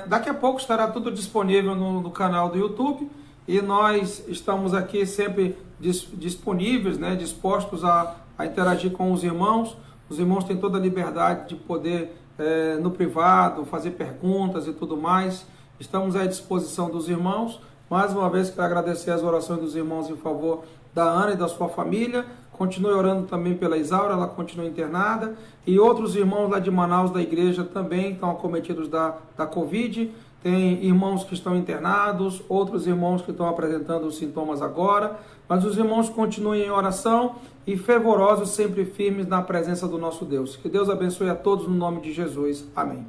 Daqui a pouco estará tudo disponível no canal do YouTube e nós estamos aqui sempre disponíveis, né, dispostos a interagir com os irmãos. Os irmãos têm toda a liberdade de poder, no privado, fazer perguntas e tudo mais. Estamos à disposição dos irmãos, Mais uma vez, quero agradecer as orações dos irmãos em favor da Ana e da sua família. Continue orando também pela Isaura, ela continua internada. E outros irmãos lá de Manaus, da igreja, também estão acometidos da Covid. Tem irmãos que estão internados, outros irmãos que estão apresentando os sintomas agora. Mas os irmãos continuem em oração e fervorosos, sempre firmes na presença do nosso Deus. Que Deus abençoe a todos no nome de Jesus. Amém.